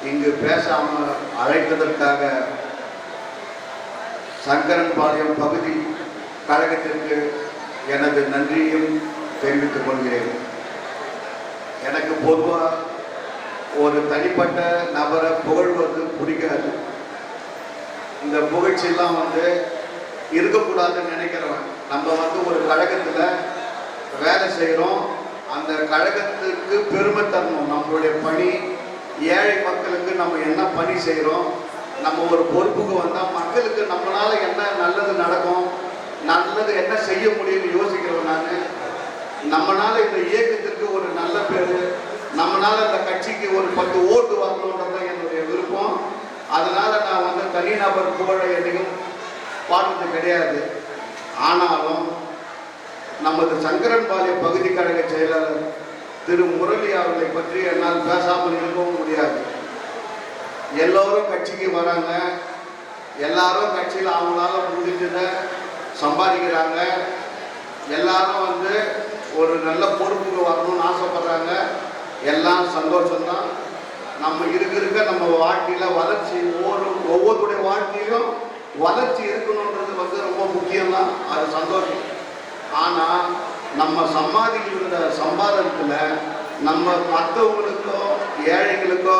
இங்கு பேசாமல் அழைத்ததற்காக சங்கரன்பாளையம் பகுதி கழகத்திற்கு எனது நன்றியையும் தெரிவித்துக் கொள்கிறேன். எனக்கு பொதுவாக ஒரு தனிப்பட்ட நபரை புகழ்வது பிடிக்காது. இந்த புகழ்ச்சியெல்லாம் இருக்கக்கூடாதுன்னு நினைக்கிறவன். நம்ம ஒரு கழகத்தில் வேலை செய்கிறோம். அந்த கழகத்துக்கு பெருமை தரணும். நம்மளுடைய பணி ஏழை மக்களுக்கு நம்ம என்ன பணி செய்கிறோம், நம்ம ஒரு பொறுப்புக்கு வந்தால் மக்களுக்கு நம்மளால் என்ன நல்லது நடக்கும், நல்லது என்ன செய்ய முடியும்னு யோசிக்கிறோம். நம்மளால் இந்த இயக்கத்திற்கு ஒரு நல்ல பேர், நம்மளால் இந்த கட்சிக்கு ஒரு 10 ஓட்டு வரணுன்றது என்னுடைய விருப்பம். அதனால் நான் தனிநபர் புகழை எதையும் பார்த்தது கிடையாது. ஆனாலும் நமது சங்கரன்பாளையம் பகுதி கழக செயலாளர் திரு முரளி அவர்களை பற்றி என்னால் பேசாமல் இருக்கவும் முடியாது. எல்லோரும் கட்சிக்கு வராங்க, எல்லாரும் கட்சியில் அவங்களால முடிஞ்சதை சம்பாதிக்கிறாங்க, எல்லாரும் ஒரு நல்ல பொறுப்புக்கு வரணும்னு ஆசைப்படுறாங்க. எல்லாம் சந்தோஷம்தான். நம்ம இருக்க நம்ம வாழ்க்கையில் வளர்ச்சி ஒவ்வொருடைய வாழ்க்கையிலும் வளர்ச்சி இருக்கணுன்றது ரொம்ப முக்கியம்தான். அது சந்தோஷம். ஆனால் நம்ம சம்பாதிக்கிற சம்பாதனத்தில் நம்ம மற்றவங்களுக்கோ ஏழைகளுக்கோ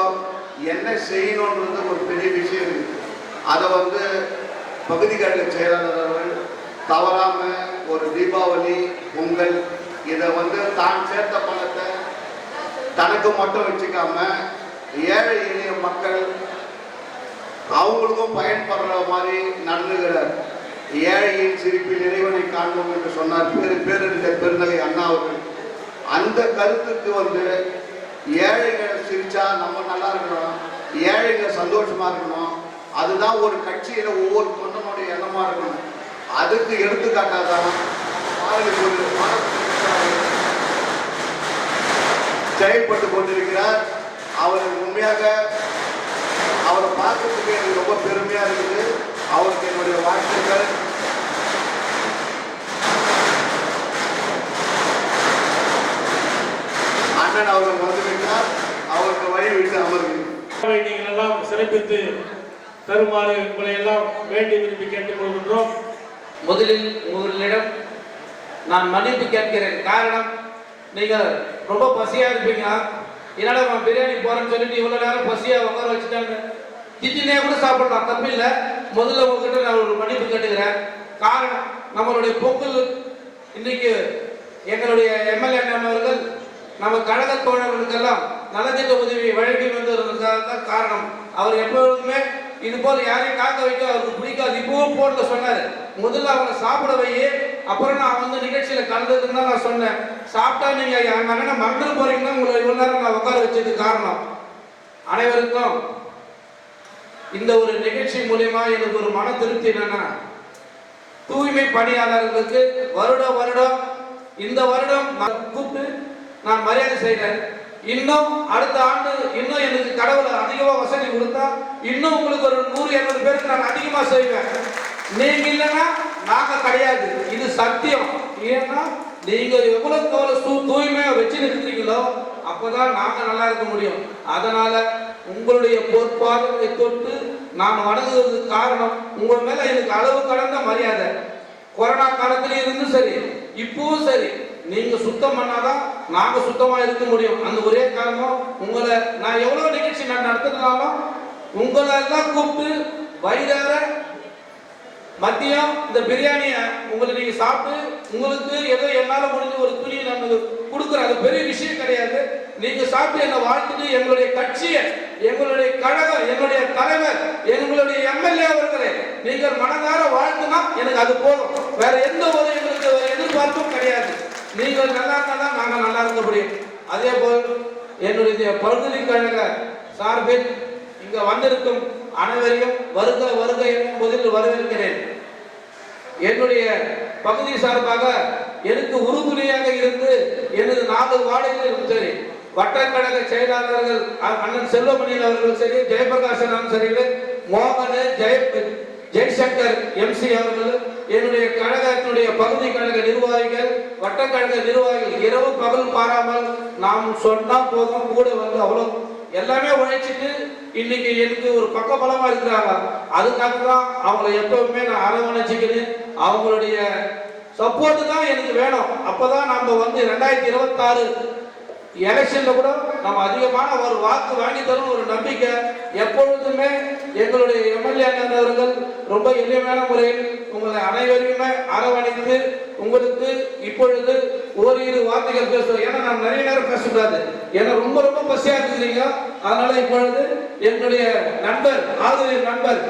என்ன செய்யணுன்றது ஒரு பெரிய விஷயம் இருக்குது. அதை பகுதி கழக செயலாளர் அவர்கள் தவறாமல் ஒரு தீபாவளி, பொங்கல் இதை தான் சேர்த்த பணத்தை தனக்கு மட்டும் வச்சுக்காம ஏழை எளிய மக்கள் அவங்களுக்கும் பயன்படுற மாதிரி நடந்துகிறார். ஏழையின் சிரிப்பில் இறைவனை காண்போம் என்று சொன்னார் பேரறிஞர் பெருந்தகை அண்ணா அவர்கள். அந்த கருத்துக்கு ஏழைகள் சிரிச்சா நம்ம நல்லா இருக்கணும், ஏழைகள் சந்தோஷமா இருக்கணும், அதுதான் ஒரு கட்சியில ஒவ்வொரு தொண்டனுடைய எண்ணமா இருக்கணும். அதுக்கு எடுத்துக்காட்டாதான் செயல்பட்டு கொண்டிருக்கிறார். அவர் உண்மையாக பார்க்கறதுக்கு எனக்கு ரொம்ப பெருமையா இருக்குது. அவருக்கு என்னுடைய வாழ்த்துக்கள். அண்ணன் அவர்கள் வந்துவிட்டார், அவருக்கு வழி விட்டு அமர்கிறேன். நீங்கள் எல்லாம் சிறப்பித்து தருமாறு உங்களை எல்லாம் வேண்டி விரும்பி கேட்டுக் கொள்கின்றோம். முதலில் உங்களிடம் நான் மன்னிப்பு கேட்கிறேன். காரணம், நீங்கள் ரொம்ப பசியா இருப்பீங்க. என்னடா நான் பிரியாணி போறேன்னு சொல்லிட்டு இவ்வளவு நேரம் பசியா உட்கார வச்சுட்டாங்க. கிச்சனே கூட சாப்பிடலாம், தப்பில்லை. முதல்ல உங்ககிட்ட நான் ஒரு மன்னிப்பு கேட்டுக்கிறேன். காரணம், நம்மளுடைய பொங்கல் இன்னைக்கு எங்களுடைய எம்எல்ஏ அவர்கள் நம்ம கழக தோழர்களுக்கெல்லாம் நலத்திட்ட உதவி வழங்கி வந்ததுக்காக காரணம். அவர் எப்பொழுதுமே இது போல யாரையும் காக்க வைக்க அவருக்கு பிடிக்காது. இப்பவும் போட்டு சொன்னாரு, முதல்ல அவங்களை சாப்பிட வையே, அப்புறம் நான் வந்து நிகழ்ச்சியில கலந்ததுன்னு தான் நான் சொன்னேன். சாப்பிட்டா நீங்க அண்ணனை மறந்துட்டு போறீங்கன்னா உங்களை இவ்வளவு நேரம் நான் உட்கார வச்சதுக்கு காரணம். அனைவருக்கும் இந்த ஒரு நிகழ்ச்சி மூலியமா எனக்கு ஒரு மன திருப்தி என்னன்னா, தூய்மை பணியாளர்களுக்கு வருடம் இந்த வருடம் கூப்பிட்டு நான் மரியாதை செய்கிறேன். இன்னும் அடுத்த ஆண்டு இன்னும் எனக்கு கடவுளை அதிகமாக வசதி கொடுத்தா இன்னும் உங்களுக்கு ஒரு 100-200 பேருக்கு நான் அதிகமாக செய்வேன். நீங்க இல்லைன்னா நாங்க கிடையாது, இது சத்தியம். ஏன்னா நீங்க எவ்வளவு தூய்மையா வச்சு இருக்கிறீங்களோ அப்பதான் நாங்க நல்லா இருக்க முடியும். அதனால உங்களுடைய பொற்பாதங்களை தொட்டு நான் வணங்குவதற்கு காரணம், உங்க மேல எனக்கு அளவு கடந்த மரியாதை. கொரோனா காலத்துல இருந்தும் சரி, இப்பவும் சரி, நீங்க சுத்தம் பண்ணாதான் நாங்க சுத்தமா இருக்க முடியும். அந்த ஒரே காரணம், உங்களை நான் எவ்வளவு நிகழ்ச்சி நான் நடத்துனாலும் உங்களை எல்லாம் கூப்பிட்டு வயிறார மதியம் இந்த பிரியாணியை உங்களை நீங்க சாப்பிட்டு உங்களுக்கு ஏதோ என்னால முடிஞ்ச ஒரு துணி நான் கொடுக்குறேன். அது பெரிய விஷயம் கிடையாது. நீங்க சாப்பிட்டு என்னை வாழ்த்துட்டு எங்களுடைய கட்சியை, எங்களுடைய கழகம், எங்களுடைய தலைவர், எங்களுடைய எம்எல்ஏ அவர்களே நீங்கள் மனதார வாழ்த்துனா எனக்கு அது போதும். வேற எந்த ஒரு எங்களுக்கு எதிர்பார்ப்பும் கிடையாது. நீங்கள் நல்லா இருந்தா நாங்க நல்லா இருக்க முடியும். அதே போல் என்னுடைய பல்கலைக்கழக சார்பில் இங்க வந்திருக்கும் அனைவரையும் வருக வருக என்பதில் வரவேற்கிறேன். என்னுடைய பகுதி சார்பாக எனக்கு உறுதுணையாக இருந்து எனது 4 வார்டுகளிலும் சரி, வட்டக்கழக செயலாளர்கள் அண்ணன் செல்வமணியன் அவர்கள் சரி, ஜெயபிரகாசன் சரி, மோகன், ஜெய்சங்கர் எம்சி அவர்கள், என்னுடைய கழகத்தினுடைய பகுதி கழக நிர்வாகிகள், வட்டக்கழக நிர்வாகிகள் இரவு பகல் பாராமல் நாம் சொன்னா போதும் கூட வந்து அவ்வளவு எல்லாமே உழைச்சிட்டு இன்னைக்கு எனக்கு ஒரு பக்கபலமா இருக்கிறாங்க. அதுக்காக தான் அவங்களை எப்பவுமே நான் அரவணைச்சிக்கிறேன். அவங்களுடைய சப்போர்ட் தான் எனக்கு வேணும். அப்பதான் நம்ம வந்து 2026 எலெக்ஷன்ல கூட நம்ம அதிகமான ஒரு வாக்கு வாங்கி தரும் ஒரு நம்பிக்கை எப்பொழுதுமே எங்களுடைய எம்எல்ஏ அவர்கள் ரொம்ப எளிமையான முறையில் உங்களை அனைவரையுமே அரவணைத்து உங்களுக்கு இப்பொழுது ஓரிரு வார்த்தைகள் பேசுவோம். ஏன்னா நான் நிறைய நேரம் பேசக்கூடாது, ஏன்னா ரொம்ப ரொம்ப பசியா இருக்கிறீங்க. அதனால இப்பொழுது என்னுடைய நண்பர், ஆசிரியர் நண்பர்,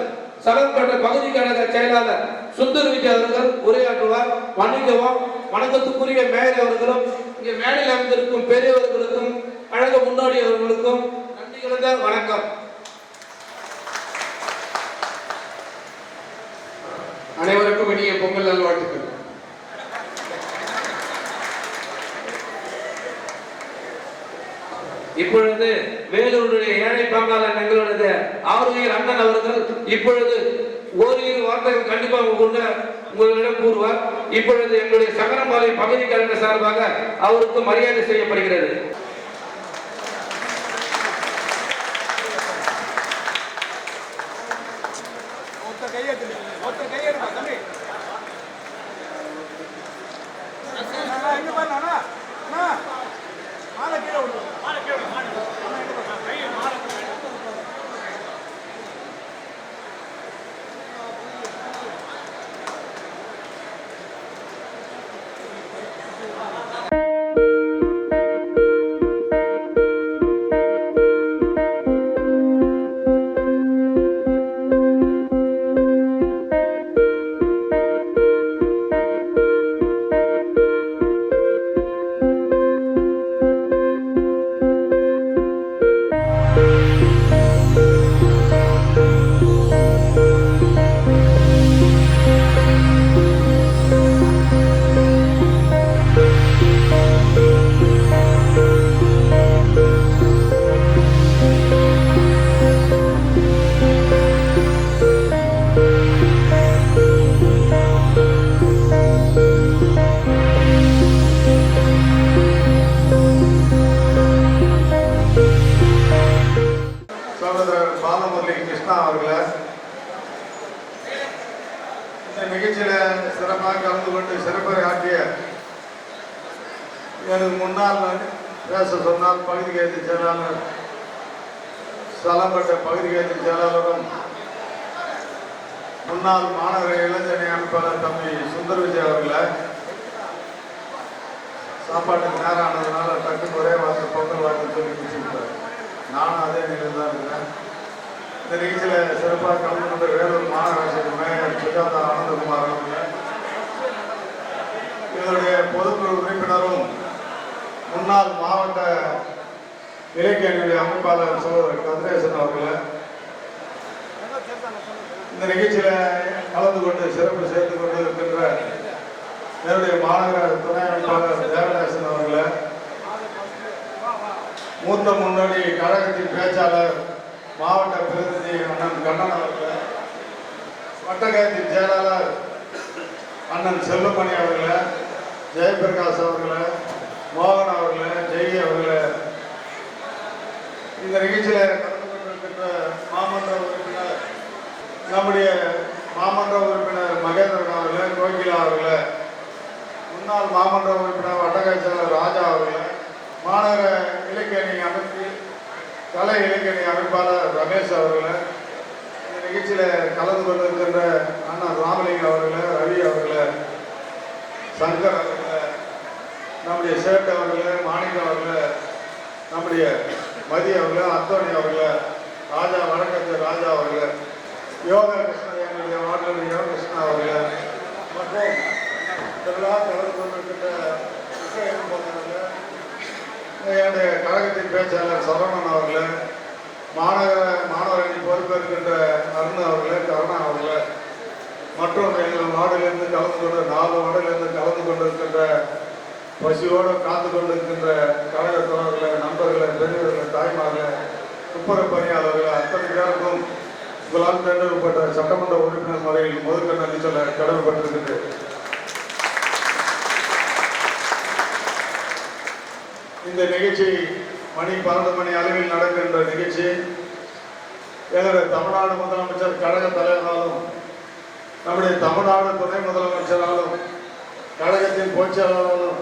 சலம்பேட்டை பகுதி கழக செயலாளர் சுந்தர் விஜய் அவர்கள் உரையாற்றுவார். மன்னிக்கவும், வணக்கத்துக்குரிய மேயர் அவர்களும் இங்கே மேடையில் அமைந்திருக்கும் பெரியவர்களுக்கும் கழக முன்னோடி அவர்களுக்கும் நன்றி கலந்த வணக்கம். அனைவருக்கும் இனிய பொங்கல் நல்வாழ்த்துக்கள். இப்பொழுது வேலூருடைய ஏழை பங்காளர் எங்களுடைய ஆளுநர் அண்ணன் அவர்கள் இப்பொழுது ஓரிரு வார்த்தைகள் கண்டிப்பாக உங்களிடம் கூறுவார். இப்பொழுது எங்களுடைய சங்கரம்பாளையம் பகுதி கழக சார்பாக அவருக்கு மரியாதை செய்யப்படுகிறது. நிகழ்ச்சியில் சிறப்பாக கலந்து கொண்டு சிறப்பாக ஆற்றிய எனக்கு முன்னால் பேச சொன்னால் பகுதி கேட்டு செயலாளர் ஸ்தலப்பட்ட பகுதி கேட்டு செயலாளரும் முன்னாள் மாநகர இளைஞரணி அமைப்பாளர் தம்பி சுந்தர் விஜய் அவர்களை சாப்பாட்டுக்கு நேரம் ஆனதுனால டக்குன்னு ஒரே வார்த்தை பொங்கல் வார்த்தை சொல்லி முடிச்சுட்டார். நானும் அதே நிலையில் தான் இருக்கிறேன். இந்த நிகழ்ச்சியில் சிறப்பாக கலந்து கொண்ட வேலூர் மாநகராட்சி மேயர் சுஜாதா ஆனந்தகுமார் அவர்கள், இதனுடைய பொதுக்குழு உறுப்பினரும் முன்னாள் மாவட்ட இலக்கிய அணியுடைய அமைப்பாளர் சகோதரர் கதிரேசன் அவர்கள், இந்த நிகழ்ச்சியில் கலந்து கொண்டு சிறப்பு சேர்த்து கொண்டு இருக்கின்ற என்னுடைய மாநகர துணை அமைப்பாளர் தேவதாசன் அவர்களை, மூத்த முன்னோடி கழகத்தின் பேச்சாளர் மாவட்ட பிரதிநிதி அண்ணன் கண்ணன் அவர்களை, வட்டக்கழகத்தின் செயலாளர் அண்ணன் செல்வமணி அவர்களை, ஜெயபிரகாஷ் அவர்களை, மோகன் அவர்களை, ஜெய் அவர்களை, இந்த நிகழ்ச்சியில் கலந்து கொண்டிருக்கின்ற மாமன்ற உறுப்பினர் நம்முடைய மாமன்ற உறுப்பினர் மகேந்திரன் அவர்களை, கோகிலா அவர்களை, முன்னாள் மாமன்ற உறுப்பினர் வட்டக்கழகர் ராஜா அவர்களை, மாநகர இலக்கிய அணி அமைப்பு கலை இலக்கிய அணி அமைப்பாளர் ரமேஷ் அவர்களை, இந்த நிகழ்ச்சியில் கலந்து கொண்டிருக்கின்ற அண்ணன் ராமலிங்கம் அவர்களை, ரவி அவர்களை, சங்கர் அவர்களை, நம்முடைய சேட் அவர்களை, மாணிக்கம் அவர்களை, நம்முடைய மதி அவர்களை, அத்தோணி அவர்களை, ராஜா வழக்கறிஞர் ராஜா அவர்களை, யோகா கிருஷ்ணன் எங்களுடைய வார்டில் யோகா கிருஷ்ணன் அவர்களை மற்றும் இதெல்லாம் கலந்து கொண்டிருக்கின்ற போன்றவர்கள், என்னுடைய கழகத்தின் பேச்சாளர் சரவணன் அவர்களை, மாணவர் அணி பொறுப்பேற்கின்ற அருண் அவர்களை, கருணா அவர்களை மற்றும் எங்கள் வார்டிலிருந்து கலந்து கொண்டு 4 வார்டிலிருந்து கலந்து கொண்டிருக்கின்ற பசியோடு காத்து கொண்டிருக்கின்ற கழக தோழர்களை, நண்பர்களை, பெரியவர்களை, தாய்மார்களை, துப்புரவு பணியாளர்கள் அத்தனை பேருக்கும் உங்களால் தேர்ந்தெடுக்கப்பட்ட சட்டமன்ற உறுப்பினர் முறையில் முதற்க நன்றி சொல்ல கடமைப்பட்டிருக்கின்றேன். இந்த நிகழ்ச்சி மணி 12 மணி அளவில் நடக்கின்ற நிகழ்ச்சி எங்களுடைய தமிழ்நாடு முதலமைச்சர் கழக தலைவராலும் நம்முடைய தமிழ்நாடு துணை முதலமைச்சராலும் கழகத்தின் பொதுச்செயலாளரும்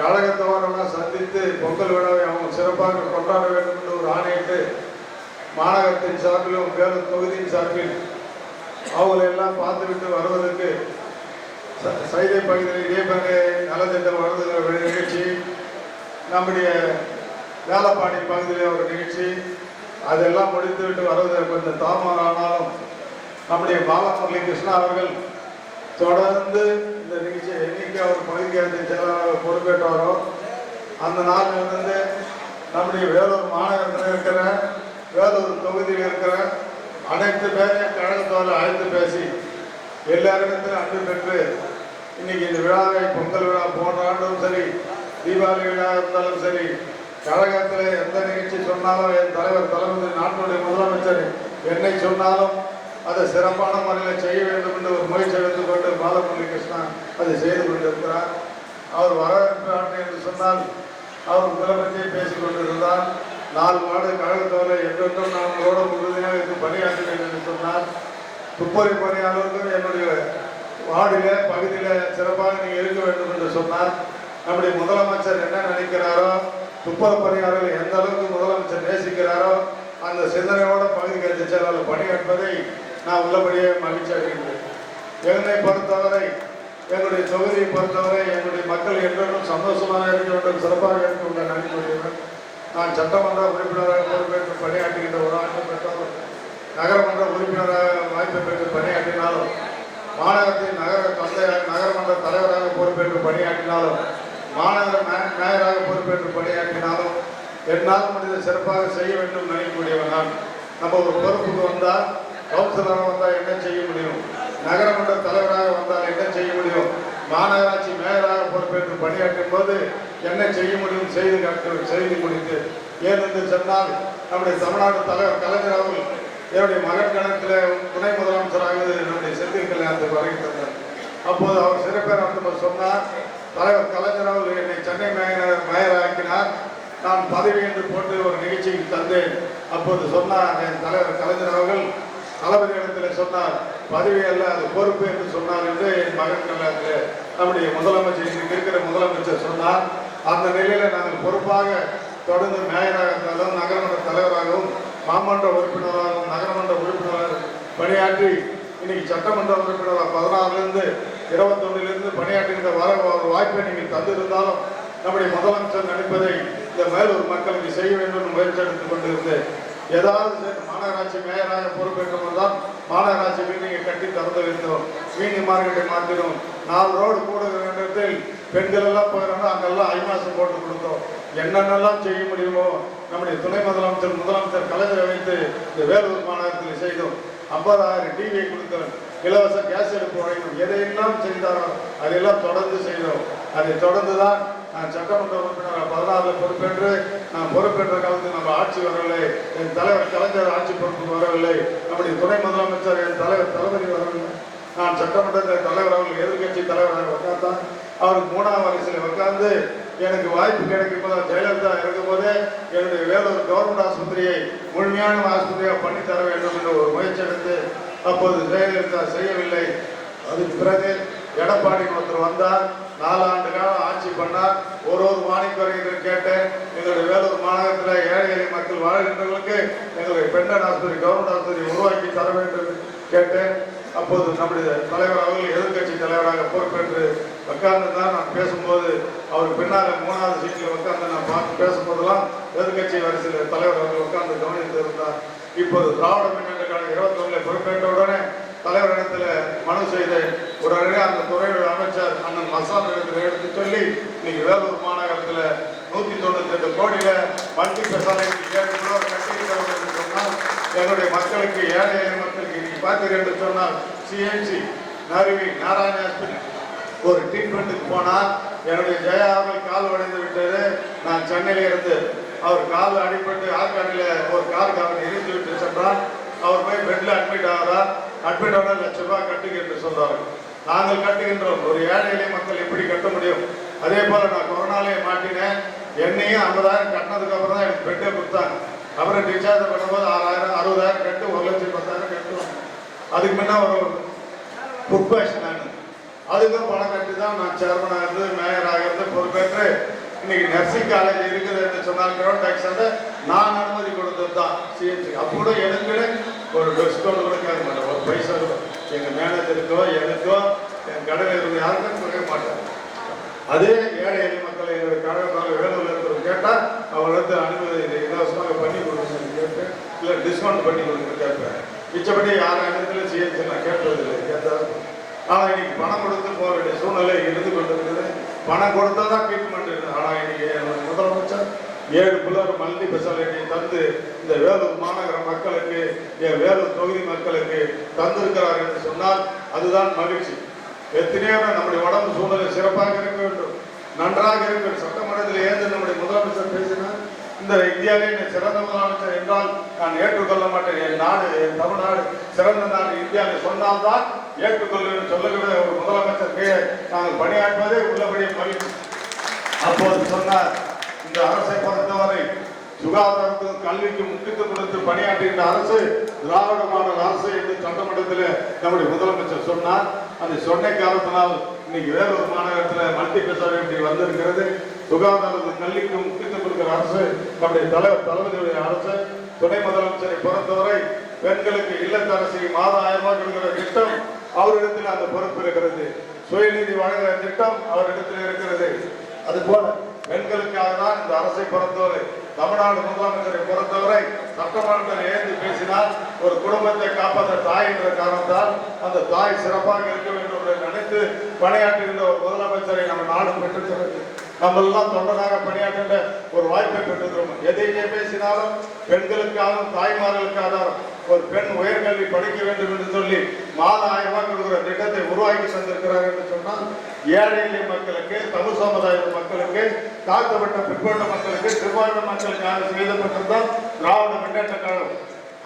கழகத்தவரெல்லாம் சந்தித்து பொங்கல் விழாவை அவங்க சிறப்பாக கொண்டாட வேண்டும் என்று ஒரு ஆணையிட்டு மாநகரத்தின் சார்பிலும் வேலூர் தொகுதியின் சார்பில் அவங்களை எல்லாம் பார்த்துவிட்டு வருவதற்கு சைதை பகுதியில் இதேபங்கே நலத்திட்டம் வருகிற நிகழ்ச்சி, நம்முடைய வேலப்பாடி பகுதியில் ஒரு நிகழ்ச்சி, அதெல்லாம் முடித்துவிட்டு வருவதற்கு கொஞ்சம் தாமதம் ஆனாலும் நம்முடைய பாலமுரளி கிருஷ்ணா அவர்கள் தொடர்ந்து இந்த நிகழ்ச்சியை என்னைக்கு அவர் பகுதிக்கழகத்தின் செயலாளர் பொறுப்பேற்றாரோ அந்த நாளிலிருந்து நம்முடைய வேலூர் மாநகரத்தில் இருக்கிற வேலூர் தொகுதியில் இருக்கிற அனைத்து பேரையும் கழகத்தோடு அழைத்து பேசி எல்லாரிடத்திலும் அன்பு பெற்று இன்னைக்கு இந்த விழாவை பொங்கல் விழா போன்ற ஆண்டும் சரி, தீபாவளி விழா இருந்தாலும் சரி, கழகத்தில் எந்த நிகழ்ச்சி சொன்னாலும் என் தலைவர் தலைமை நாட்டினுடைய முதலமைச்சர் என்னை சொன்னாலும் அதை சிறப்பான முறையில் செய்ய வேண்டும் என்று ஒரு முயற்சி எடுத்துக்கொண்டு பாலமுரளி கிருஷ்ணா அதை செய்து கொண்டிருக்கிறார். அவர் வரவேற்பு ஆண்டு என்று சொன்னால் அவர் முதலமைச்சரை பேசிக் கொண்டிருந்தார். 4 வார்டு கழகத்தவரை என்றென்றும் நான் உங்களோட உறுதியாக இருந்து பணியாற்றுவேன் என்று சொன்னார். துப்புரவு பணியாளர்களும் என்னுடைய வார்டிலே பகுதியில் சிறப்பாக நீங்கள் இருக்க வேண்டும் என்று சொன்னார். நம்முடைய முதலமைச்சர் என்ன நினைக்கிறாரோ, துப்புரவு பணியாளர்கள் எந்த அளவுக்கு முதலமைச்சர் நேசிக்கிறாரோ அந்த சிந்தனையோட பகுதி கட்சி செயலாளர் பணியாற்றுவதை நான் உள்ளபடியே மகிழ்ச்சி அடைகின்றேன். என்னை பொறுத்தவரை, எங்களுடைய தொகுதியை பொறுத்தவரை எங்களுடைய மக்கள் என்றும் சந்தோஷமாக இருக்க வேண்டும், சிறப்பாக இருக்க உள்ள நன்றியுடன் நான் சட்டமன்ற உறுப்பினராக பொறுப்பேற்று பணியாற்றுகின்ற ஒரு ஆண்டு பெற்றாலும், நகரமன்ற உறுப்பினராக வாய்ப்பு பெற்று பணியாற்றினாலும், மாநகரத்தின் நகரமன்ற தலைவராக பொறுப்பேற்று பணியாற்றினாலும், மாநகர மேயராக பொறுப்பேற்று பணியாற்றினாலும் என்னால் முடிந்த சிறப்பாக செய்ய வேண்டும் நினைக்கக்கூடியவன் நான். நம்ம ஒரு பொறுப்புக்கு வந்தால், கவுன்சிலராக வந்தால் என்ன செய்ய முடியும், நகரமன்ற தலைவராக வந்தால் என்ன செய்ய முடியும், மாநகராட்சி மேயராக பொறுப்பேற்று பணியாற்றும் போது என்ன செய்ய முடியும் செய்து முடித்து ஏனென்று சொன்னால், நம்முடைய தமிழ்நாடு தலைவர் கலைஞர் அவர்கள் என்னுடைய மகன் கணக்கில் துணை முதலமைச்சராக என்னுடைய செந்தில் கல்யாணத்துக்கு வருகை தந்தார். அப்போது அவர் சிறப்பேர் சொன்னார், தலைவர் கலைஞர் அவர்கள் என்னை சென்னை மேயராக்கினார், நான் பதவி என்று போட்டு ஒரு நிகழ்ச்சிக்கு தந்தேன். அப்போது சொன்னார் என் தலைவர் கலைஞர் அவர்கள், தளபதி இடத்தில் சொன்னார், பதவி அல்ல அது பொறுப்பு என்று சொன்னார் என்று என் மகன் கல்யாணத்தில் நம்முடைய முதலமைச்சர் இன்றைக்கு இருக்கிற முதலமைச்சர் சொன்னார். அந்த நிலையில நாங்கள் பொறுப்பாக தொடர்ந்து மேயராக இருந்தாலும் நகரமன்ற தலைவராகவும் மாமன்ற உறுப்பினராகவும் நகரமன்ற உறுப்பினராக பணியாற்றி இன்னைக்கு சட்டமன்ற உறுப்பினராக 16லிருந்து 21லிருந்து பணியாற்றுகின்ற ஒரு வாய்ப்பை நீங்கள் தந்திருந்தாலும் நம்முடைய முதலமைச்சர் நினைப்பதை இந்த மேலூர் மக்களுக்கு செய்ய வேண்டும் முயற்சி எடுத்துக் கொண்டிருந்தேன். ஏதாவது மாநகராட்சி மேயராக பொறுப்பேற்கும் தான் மாநகராட்சி மீனிங்கை கட்டி திறந்து வைத்தோம், மீனி மார்க்கெட்டை மாற்றினோம், 4 ரோடு கூடுகிற இடத்தில் பெண்கள் எல்லாம் போயிடணும், அங்கெல்லாம் ஐமாசம் போட்டு கொடுத்தோம். என்னென்னலாம் செய்ய முடியுமோ நம்முடைய துணை முதலமைச்சர் கலைஞரை வைத்து இந்த வேலூர் மாநகரத்தில் செய்தோம். 50,000 டிவியை கொடுத்தோம், இலவச கேஸ் எடுப்பு வழங்கினோம். எதையெல்லாம் செய்தாரோ அதையெல்லாம் தொடர்ந்து செய்தோம். அதை தொடர்ந்து தான் நான் சட்டமன்ற உறுப்பினர் 16 பொறுப்பேற்று நான் பொறுப்பேற்ற காலத்தில் நம்ம ஆட்சி வரவில்லை, என் தலைவர் கலைஞர் ஆட்சி பொறுப்புக்கு வரவில்லை, நம்முடைய துணை முதலமைச்சர் என் தலைவர் தளபதி வரவில்லை. நான் சட்டமன்றத்தில் தலைவர் அவர்கள் எதிர்கட்சி தலைவராக உட்கார்ந்தான். அவருக்கு 3ஆம் வரிசையில் உட்கார்ந்து எனக்கு வாய்ப்பு கிடைக்கும் போது ஜெயலலிதா இருக்கும் போதே என்னுடைய வேலூர் கவர்மெண்ட் ஆஸ்பத்திரியை முழுமையான ஆஸ்பத்திரியாக பண்ணித்தர வேண்டும் என்ற ஒரு முயற்சி எடுத்து அப்போது ஜெயலலிதா செய்யவில்லை. அதுக்கு பிறகு எடப்பாடி ஒருத்தர் வந்தார், 4 ஆண்டு காலம் ஆட்சி பண்ணார். ஒரு மானிக்குறைகள் கேட்டேன். எங்களுடைய வேலூர் மாநகரத்தில் ஏழை எளிய மக்கள் வாழ்கின்றவர்களுக்கு எங்களுடைய பெண்டன் ஆஸ்பத்திரி கவர்மெண்ட் ஆஸ்பத்திரி உருவாக்கி தர வேண்டும் கேட்டேன். அப்போது நம்முடைய தலைவர் அவர்கள் எதிர்கட்சி தலைவராக பொறுப்பேற்று உட்கார்ந்து தான் நான் பேசும்போது அவருக்கு பின்னால் 3வது சீட்டில் உட்கார்ந்து நான் பார்த்து பேசும்போதெல்லாம் எதிர்கட்சி வரிசையில் தலைவர் அவர்கள் உட்கார்ந்து கவனித்து இருந்தார். இப்போது திராவிட முன்னேற்ற கழகம் 21 பொறுப்பேற்ற உடனே தலைவரிடத்தில் மனு செய்து உடனே அந்த துறையுடைய அமைச்சர் அண்ணன் மசான் இடத்தில் எடுத்து சொல்லி இன்னைக்கு வேலூர் மாநகரத்தில் 198 கோடியில மல்டி ஸ்பெஷாலிட்டி கட்டியிருக்கிறோம் என்று சொன்னால் எங்களுடைய மக்களுக்கு ஏழை எளிய மக்களுக்கு இன்னைக்கு பார்த்தீர்கள் என்று சொன்னால் சிஎன்சி நறுவி நாராயண ஹாஸ்பிட்டல் ஒரு ட்ரீட்மெண்ட்டுக்கு போனால் என்னுடைய ஜெயா அவர்கள் கால் உடைந்து விட்டது. நான் சென்னையில் இருந்து அவர் கால் அடிபட்டு ஆற்காட்டில் ஒரு காருக்கு அவர் எரிந்து விட்டு சென்றால் அவர் போய் பெட்ல அட்மிட் ஆகிறார். அட்மிட் ஆன ₹1,00,000 கட்டுங்க என்று சொல்றார்கள். நாங்கள் கட்டுகின்றோம். ஒரு ஏழை எளிய மக்கள் எப்படி கட்ட முடியும்? அதே போல நான் கொரோனாலே மாட்டினேன். என்னையும் 50,000 கட்டினதுக்கு அப்புறம் தான் எனக்கு பெட்டை கொடுத்தாங்க. அப்புறம் டிஸ்சார்ஜ் பண்ணும்போது 6,000 60,000 கட்டு 1,10,000 கட்டுவோம். அதுக்கு முன்ன ஒரு புக் பேஷன் நான் அதுக்கும் பணம் கட்டி தான் நான் சேர்மனாக இருந்து மேயராக இருந்து பொறுப்பேற்று இன்னைக்கு நர்சிங் காலேஜ் இருக்குது என்று சொன்னால் கிரவுண்ட் டாக்ஸ் வந்து நான் அனுமதி கொடுத்தது தான் சிஎன்சி. அப்போ எனக்கு ஒரு டிஸ்கவுண்ட் கூட கேட்க மாட்டேன், ஒரு பைசா கூட எங்கள் மேனேஜருக்கோ எனக்கோ என் கடையில் இருந்து யாருக்கும் கொடுக்க மாட்டேன். அதே ஏழை எளிய மக்களை என்னுடைய கழகத்தால் வேலூரில் இருக்கிறவங்க கேட்டால் அவங்களுக்கு அனுமதி இலவசமாக பண்ணி கொடுக்கணும்னு கேட்பேன், இல்லை டிஸ்கவுண்ட் பண்ணி கொடுக்கணும்னு கேட்பேன். மிச்சப்படி யாரும் இடத்துல சிஎன்சி நான் கேட்பதில்லை, கேட்டால் ஆனால் இன்னைக்கு பணம் கொடுத்து போக வேண்டிய சூழ்நிலை இருந்து கொண்டிருக்குது. பணம் கொடுத்தா தான் ட்ரீட்மெண்ட் இருக்குது. ஆனால் இன்னைக்கு முதலமைச்சர் 7 புலர் மல்டி ஸ்பெஷாலிட்டி தந்து இந்த வேலூர் மாநகர மக்களுக்கு என் வேலூர் தொகுதி மக்களுக்கு தந்திருக்கிறார் என்று சொன்னால் அதுதான் மகிழ்ச்சி. எத்தனையோ நம்முடைய உடம்பு சூழ்நிலை சிறப்பாக இருக்க வேண்டும், நன்றாக இருக்க வேண்டும். சட்டமன்றத்தில் ஏந்து நம்முடைய முதலமைச்சர் பேசினார், இந்த இந்தியாவிலே சிறந்த முதலமைச்சர் என்றால் நான் ஏற்றுக்கொள்ள மாட்டேன், என் நாடு என் தமிழ்நாடு சிறந்த நாடு இந்தியாவில் சொன்னால்தான் ஏற்றுக்கொள்ளும் சொல்லக்கூடிய ஒரு முதலமைச்சருக்கு நாங்கள் பணியாற்றுவதே உள்ளபடியே மகிழ்ச்சி. அப்போது சொன்னார், இந்த அரசை பொறுத்தவரை சுகாதாரத்துக்கும் கல்விக்கும் முக்கியத்துவம் கொடுத்து பணியாற்றுகின்ற அரசு திராவிட மாடல் அரசு என்று சட்டமன்றத்தில் நம்முடைய முதலமைச்சர் சொன்னார். அந்த சொன்ன காரணத்தினால் இன்னைக்கு வேலூர் மாநகரத்தில் மல்டி ஸ்பெஷாலிட்டி வந்திருக்கிறது. சுகாதாரத்துக்கும் கல்விக்கும் முக்கியத்துவம் கொடுக்கிற அரசு நம்முடைய தலைவர் தளபதியுடைய அரசு. துணை முதலமைச்சரை பொறுத்தவரை பெண்களுக்கு இல்லத்தரசி மாதம் 1000 ரூபாய் கொடுக்கிற திட்டம் அவரிடத்தில் அந்த பொறுப்பு இருக்கிறது. சுயநிதி வழங்குகிற திட்டம் அவரிடத்தில் இருக்கிறது. அதுபோல பெண்களுக்காக தான் இந்த அரசை பொறுத்தவரை தமிழ்நாடு முதலமைச்சரை பொறுத்தவரை சட்டமன்றத்தில் ஏந்தி பேசினால் ஒரு குடும்பத்தை காப்பாற்ற தாய் என்ற காரணத்தால் அந்த தாய் சிறப்பாக இருக்க வேண்டும் என்று நினைத்து பணியாற்றுகின்ற ஒரு முதலமைச்சரை நம்ம நாடு பெற்றிருக்கிறது. நம்ம எல்லாம் தொண்டனாக பணியாற்றுகின்ற ஒரு வாய்ப்பை பெற்றிருக்கிறோம். எதையே பேசினாலும் பெண்களுக்காகவும் தாய்மார்களுக்காக ஒரு பெண் உயர்கல்வி படிக்க வேண்டும் என்று சொல்லி மாதம் 1000 ரூபாய் கொடுக்கிற திட்டத்தை உருவாக்கி தந்திருக்கிறார் என்று சொன்னால் ஏழை எளிய மக்களுக்கு, தமிழ் சமுதாய மக்களுக்கு, தாழ்த்தப்பட்ட பிற்பட்ட மக்களுக்கு, சிறுபான்மை மக்களுக்காக செய்யப்பட்டிருந்தால் திராவிட முன்னேற்ற கழகம்.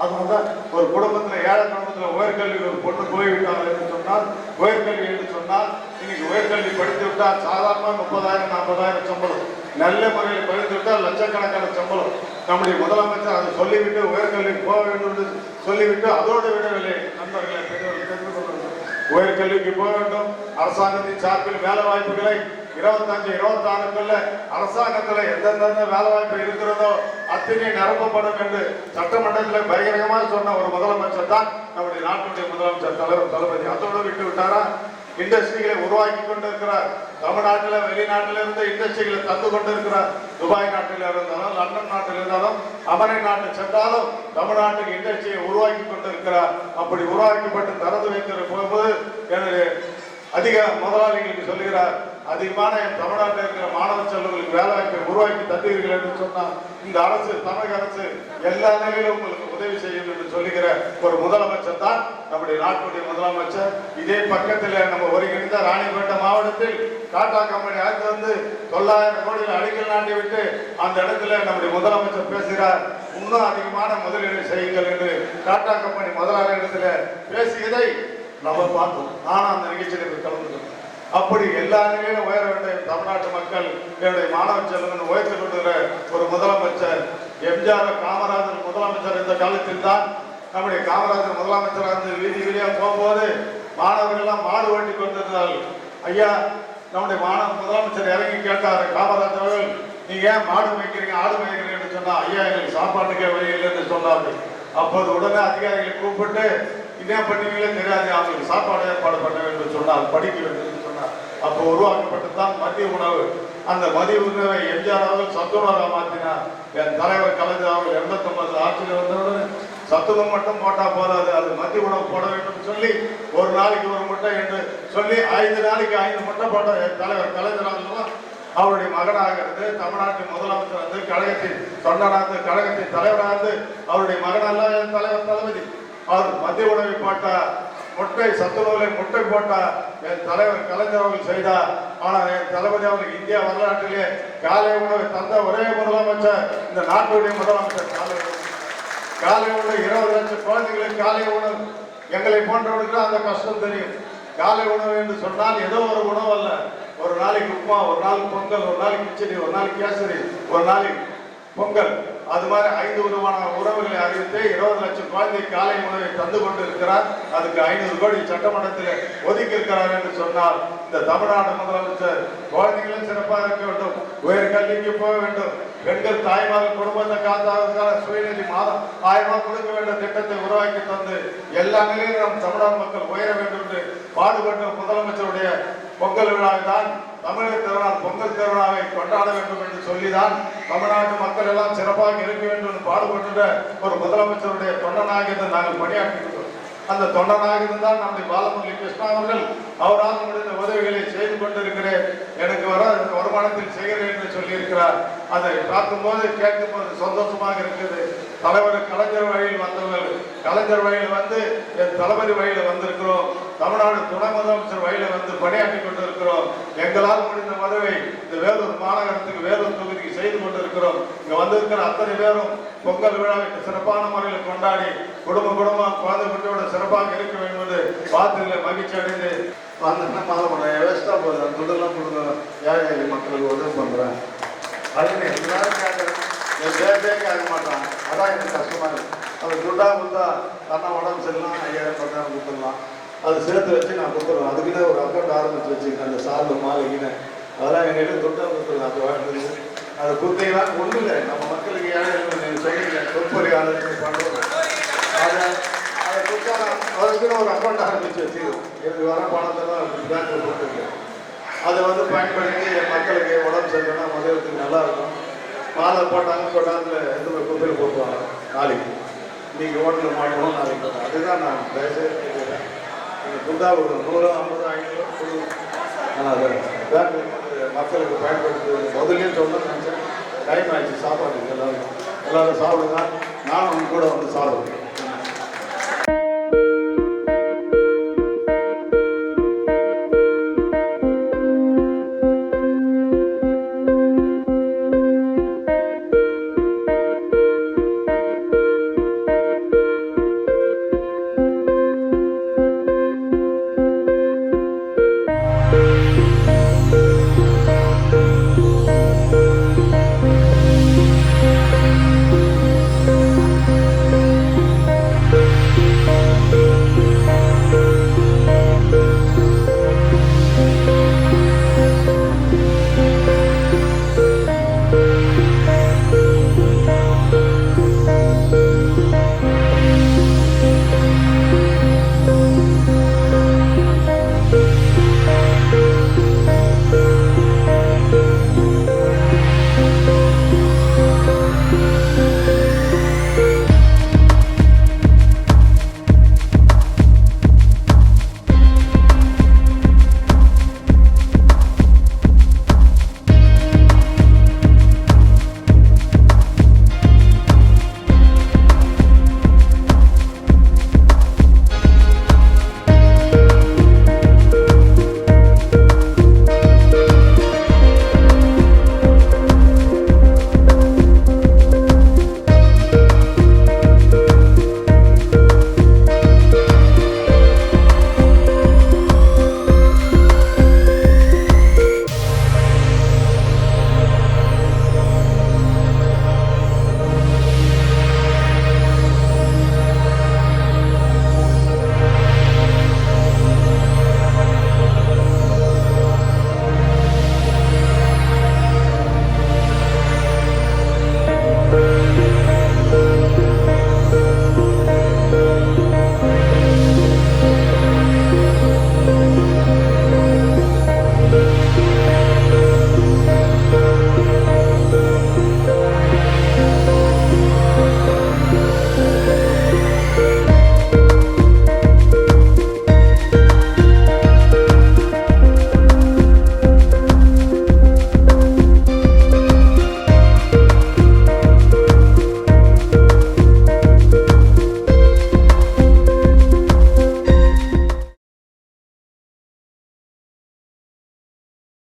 அதனால்தான் ஒரு குடும்பத்தில் ஏழை குடும்பத்தில் உயர்கல்வி ஒரு பொண்ணு போய்விட்டாங்க என்று சொன்னால் உயர்கல்வி என்று சொன்னால் இன்னைக்கு உயர்கல்வி படித்து விட்டால் சாதாரண 30,000 40,000 சம்பளம். நல்ல முறையில் பகிர்ந்துவிட்டால் லட்சக்கணக்கான சம்பளம். நம்முடைய முதலமைச்சர் அதை சொல்லிவிட்டு உயர்கல்விக்கு போக வேண்டும் என்று சொல்லிவிட்டு அதோடு விடவில்லை. நண்பர்களை தெரிந்து கொள்ள உயர்கல்விக்கு போக வேண்டும். அரசாங்கத்தின் சார்பில் வேலை வாய்ப்புகளை 25-26க்குள்ள அரசாங்கத்தில் எந்தெந்த வேலை வாய்ப்பு இருக்கிறதோ அத்தனை நிரப்பப்படும் என்று சட்டமன்றத்தில் பகிரங்கமாக சொன்ன ஒரு முதலமைச்சர் தான் நம்முடைய நாட்டுடைய முதலமைச்சர் தலைவர் தளபதி. அதோடு விட்டு விட்டாரா? இண்டஸ்ட்ரிகளை உருவாக்கி கொண்டிருக்கிறார். தமிழ்நாட்டில் வெளிநாட்டில் இருந்து இண்டஸ்ட்ரிகளை தந்து கொண்டிருக்கிறார். துபாய் நாட்டில் இருந்தாலும் லண்டன் நாட்டில் இருந்தாலும் அமெரிக்க நாட்டு சென்றாலும் தமிழ்நாட்டுக்கு இண்டஸ்ட்ரியை உருவாக்கி கொண்டிருக்கிறார். அப்படி உருவாக்கப்பட்டு திறந்து வைக்கிற போகும்போது எனது அதிக முதலாளிகளுக்கு சொல்லுகிறார், அதிகமான என் தமிழ்நாட்டில் இருக்கிற மாணவ செல்வங்களுக்கு வேலை வாய்ப்பை உருவாக்கி தந்தீர்கள் என்று சொன்னால் இந்த அரசு, தமிழக அரசு எல்லா நிலையிலும் உங்களுக்கு உதவி செய்யும் என்று சொல்லுகிற ஒரு முதலமைச்சர் தான் நம்முடைய நாட்டுடைய முதலமைச்சர். இதே பக்கத்தில் நம்ம ஒருங்கிணைந்த ராணிப்பேட்டை மாவட்டத்தில் டாடா கம்பெனி அடுத்து வந்து 900 கோடியில் அடிக்கல் நாட்டி விட்டு அந்த இடத்துல நம்முடைய முதலமைச்சர் பேசுகிறார், இன்னும் அதிகமான முதலீடு செய்யுங்கள் என்று டாடா கம்பெனி முதலாளியிடத்தில் பேசியதை நம்ம பார்த்தோம். நானும் அந்த நிகழ்ச்சியில் கலந்துக்கிறேன். அப்படி எல்லா நிலையிலும் உயர வேண்டும் தமிழ்நாட்டு மக்கள். என்னுடைய மாணவ செல்வன் உயர்த்தி கொண்டுகிற ஒரு முதலமைச்சர் எம்ஜிஆர் காமராஜர் முதலமைச்சர் இந்த காலத்தில் தான் நம்முடைய காமராஜர் முதலமைச்சராக இருந்து வீதி வீதியாக போகும்போது மாணவர்கள் எல்லாம் மாடு ஓட்டி கொண்டிருந்தார்கள். ஐயா, நம்முடைய முதலமைச்சர் இறங்கி கேட்டார், காமராஜர் அவர்கள், நீங்க ஏன் மாடு மேய்க்கிறீங்க ஆடு மேய்க்கிறீங்கன்னு சொன்னா, ஐயா எங்களுக்கு சாப்பாட்டுக்கே வழி இல்லைன்னு சொன்னார்கள். அப்போது உடனே அதிகாரிகளை கூப்பிட்டு இதே பண்ணுவீங்களே தெரியாது, அவங்களுக்கு சாப்பாடு ஏற்பாடு பண்ண வேண்டும் சொன்னால், படிக்க வேண்டும் என்று சொன்னார். அப்போ உருவாக்கப்பட்டதுதான் மதிய உணவு. அந்த மதிய உணவை எம்ஜிஆர் அவர்கள் சத்துணவாக மாற்றினார். என் தலைவர் கலைஞர் அவர்கள் 89 ஆட்சியில் வந்தவுடன் சத்துணவு மட்டும் போட்டா போதாது, அது மதிய உணவு போட வேண்டும் சொல்லி ஒரு நாளைக்கு ஒரு முட்டை என்று சொல்லி 5 நாளைக்கு 5 முட்டை போட்ட என் தலைவர் கலைஞர் அவர்களும் அவருடைய மகனாக இருந்து தமிழ்நாட்டின் முதலமைச்சர் வந்து கழகத்தின் தொண்டனாக கழகத்தின் தலைவராக இருந்து அவருடைய மகனெல்லாம் என் தலைவர் தளபதி. அவர் மத்திய உணவை போட்டா, முட்டை சத்துணவுல முட்டை போட்டா என் தலைவர் கலைஞர் அவர்கள் செய்தார். ஆனால் என் தளபதி அவர்கள் இந்தியா வரலாற்றிலே காலை உணவை தந்த ஒரே முதலமைச்சர் இந்த நாட்டுடைய முதலமைச்சர். காலை உணவு 20 லட்சம் குழந்தைகளுக்கு காலை உணவு. எங்களை போன்றவர்களுக்கு அந்த கஷ்டம் தெரியும். காலை உணவு என்று சொன்னால் ஏதோ ஒரு உணவு அல்ல. ஒரு நாளைக்கு உப்புமா, ஒரு நாளைக்கு பொங்கல், ஒரு நாளைக்கு கிச்சடி, ஒரு நாளைக்கு கேசரி, ஒரு நாளைக்கு பொங்கல், அது மாதிரி 5 விதமான உணவுகளை அறிவித்து 20 லட்சம் குழந்தை காலை உணவை தந்து கொண்டு இருக்கிறார். அதுக்கு 500 கோடி சட்டமன்றத்தில் ஒதுக்கி இருக்கிறார் என்று சொன்னால் இந்த தமிழ்நாடு முதலமைச்சர் குழந்தைகளும் சிறப்பாக இருக்க வேண்டும், உயர் கல்விக்கு போக வேண்டும், பெண்கள் தாய்மார்கள் குடும்பத்தை காத்தாவதற்கான சுயநிதி மாதம் 1000 ரூபாய் கொடுக்க வேண்டிய திட்டத்தை உருவாக்கி தந்து எல்லா நிலையிலும் நம் தமிழ்நாடு மக்கள் உயர வேண்டும் என்று பாடுபட்ட முதலமைச்சருடைய பொங்கல் விழாவை தான் தமிழக திருநாள் பொங்கல் திருவிழாவை கொண்டாட வேண்டும் என்று சொல்லிதான் தமிழ்நாட்டு மக்கள் எல்லாம் சிறப்பாக இருக்க வேண்டும் என்று பாடுபட்டுள்ள ஒரு முதலமைச்சருடைய தொண்டனாக இருந்து நாங்கள் பணியாற்றுகிறோம். அந்த தொண்டனாக இருந்தால் நம்முடைய பாலமுரளி கிருஷ்ணா அவர்கள் அவரால் முடிந்த உதவிகளை செய்து கொண்டிருக்கிறேன், எனக்கு வருமானத்தில் செய்கிறேன் என்று சொல்லியிருக்கிறார். அதை பார்க்கும்போது கேட்கும்போது சந்தோஷமாக இருக்கிறது. தலைவர் கலைஞர் வழியில் வந்தவர்கள், கலைஞர் வழியில் வந்து என் தளபதி வழியில் வந்திருக்கிறோம், தமிழ்நாடு துணை முதலமைச்சர் வழியில் வந்து பணியாற்றி கொண்டிருக்கிறோம். எங்களால் முடிந்த உதவி இந்த வேலூர் மாநகரத்துக்கு வேலூர் தொகுதிக்கு செய்து கொண்டிருக்கிறோம். இங்க வந்திருக்கிற அத்தனை பேரும் பொங்கல் விழாவை சிறப்பான முறையில் கொண்டாடி குடும்பம் குழந்தை குட்டியோட சிறப்பாக இருக்க வேண்டும் என்று வார்த்தைகளை மகிழ்ச்சி அடைந்து வந்தேன்னா மாலை பண்ணுறேன். வேஸ்ட்டாக போதும், துடெல்லாம் கொடுங்க, ஏழை மக்களுக்கு உதவி பண்ணுறேன். அதுன்னு எல்லாரும் கேட்குறேன், என் பேசே கேட்க மாட்டான். அதான் எனக்கு கஷ்டமா இருக்கு. அது துட்டாக கொடுத்தா தன்னா உடம்பு சரியில்லாம் 5000 10,000 கொடுத்துடலாம். அது சேர்த்து வச்சு நான் கொடுத்துருவேன். அதுக்குன்னே ஒரு அக்கௌண்ட் ஆரம்பிச்சு வச்சுக்கேன், அந்த சார்பு மாலைக்குன்னு. அதெல்லாம் எங்கிட்ட துட்டாக கொடுத்துருவேன். அது வாழ்ந்தது அதை கொடுத்தீங்கன்னா ஒன்றும் இல்லை, நம்ம மக்களுக்கு ஏழை நீங்கள் சொல்லிங்க சொற்பொழியாளர் பண்ணுறோம். அதை கொடுத்தா அதுக்குன்னு ஒரு அக்கௌண்ட் ஆரம்பிச்சு வச்சுருவோம். எனக்கு வர பணத்தெல்லாம் பேங்க்கில் போட்டுருக்கேன். அதை வந்து பயன்படுத்தி என் மக்களுக்கு உடம்பு சரியில்லைன்னா முதலத்துக்கு நல்லா இருக்கும். மாலை போட்டாங்க கொண்டாந்து எந்த குப்பையில் போட்டுவாங்க. நாளைக்கு நீங்கள் ஹோட்டலில் மாட்டணும் நாளைக்கு. அதுதான் நான் தயவுசெய்து கேட்குறேன். நீங்கள் புதாக ஒரு 100 50 500 கொடுக்கணும். ஆனால் அதை பேங்க் மக்களுக்கு பயன்படுத்தி முதலே சொல்லணும்னு நினச்சேன். டைம் ஆகிடுச்சு சாப்பாட்டுக்கு. எல்லாரும் சாப்பிடுங்க, நானும் கூட வந்து சாப்பிடுவேன்.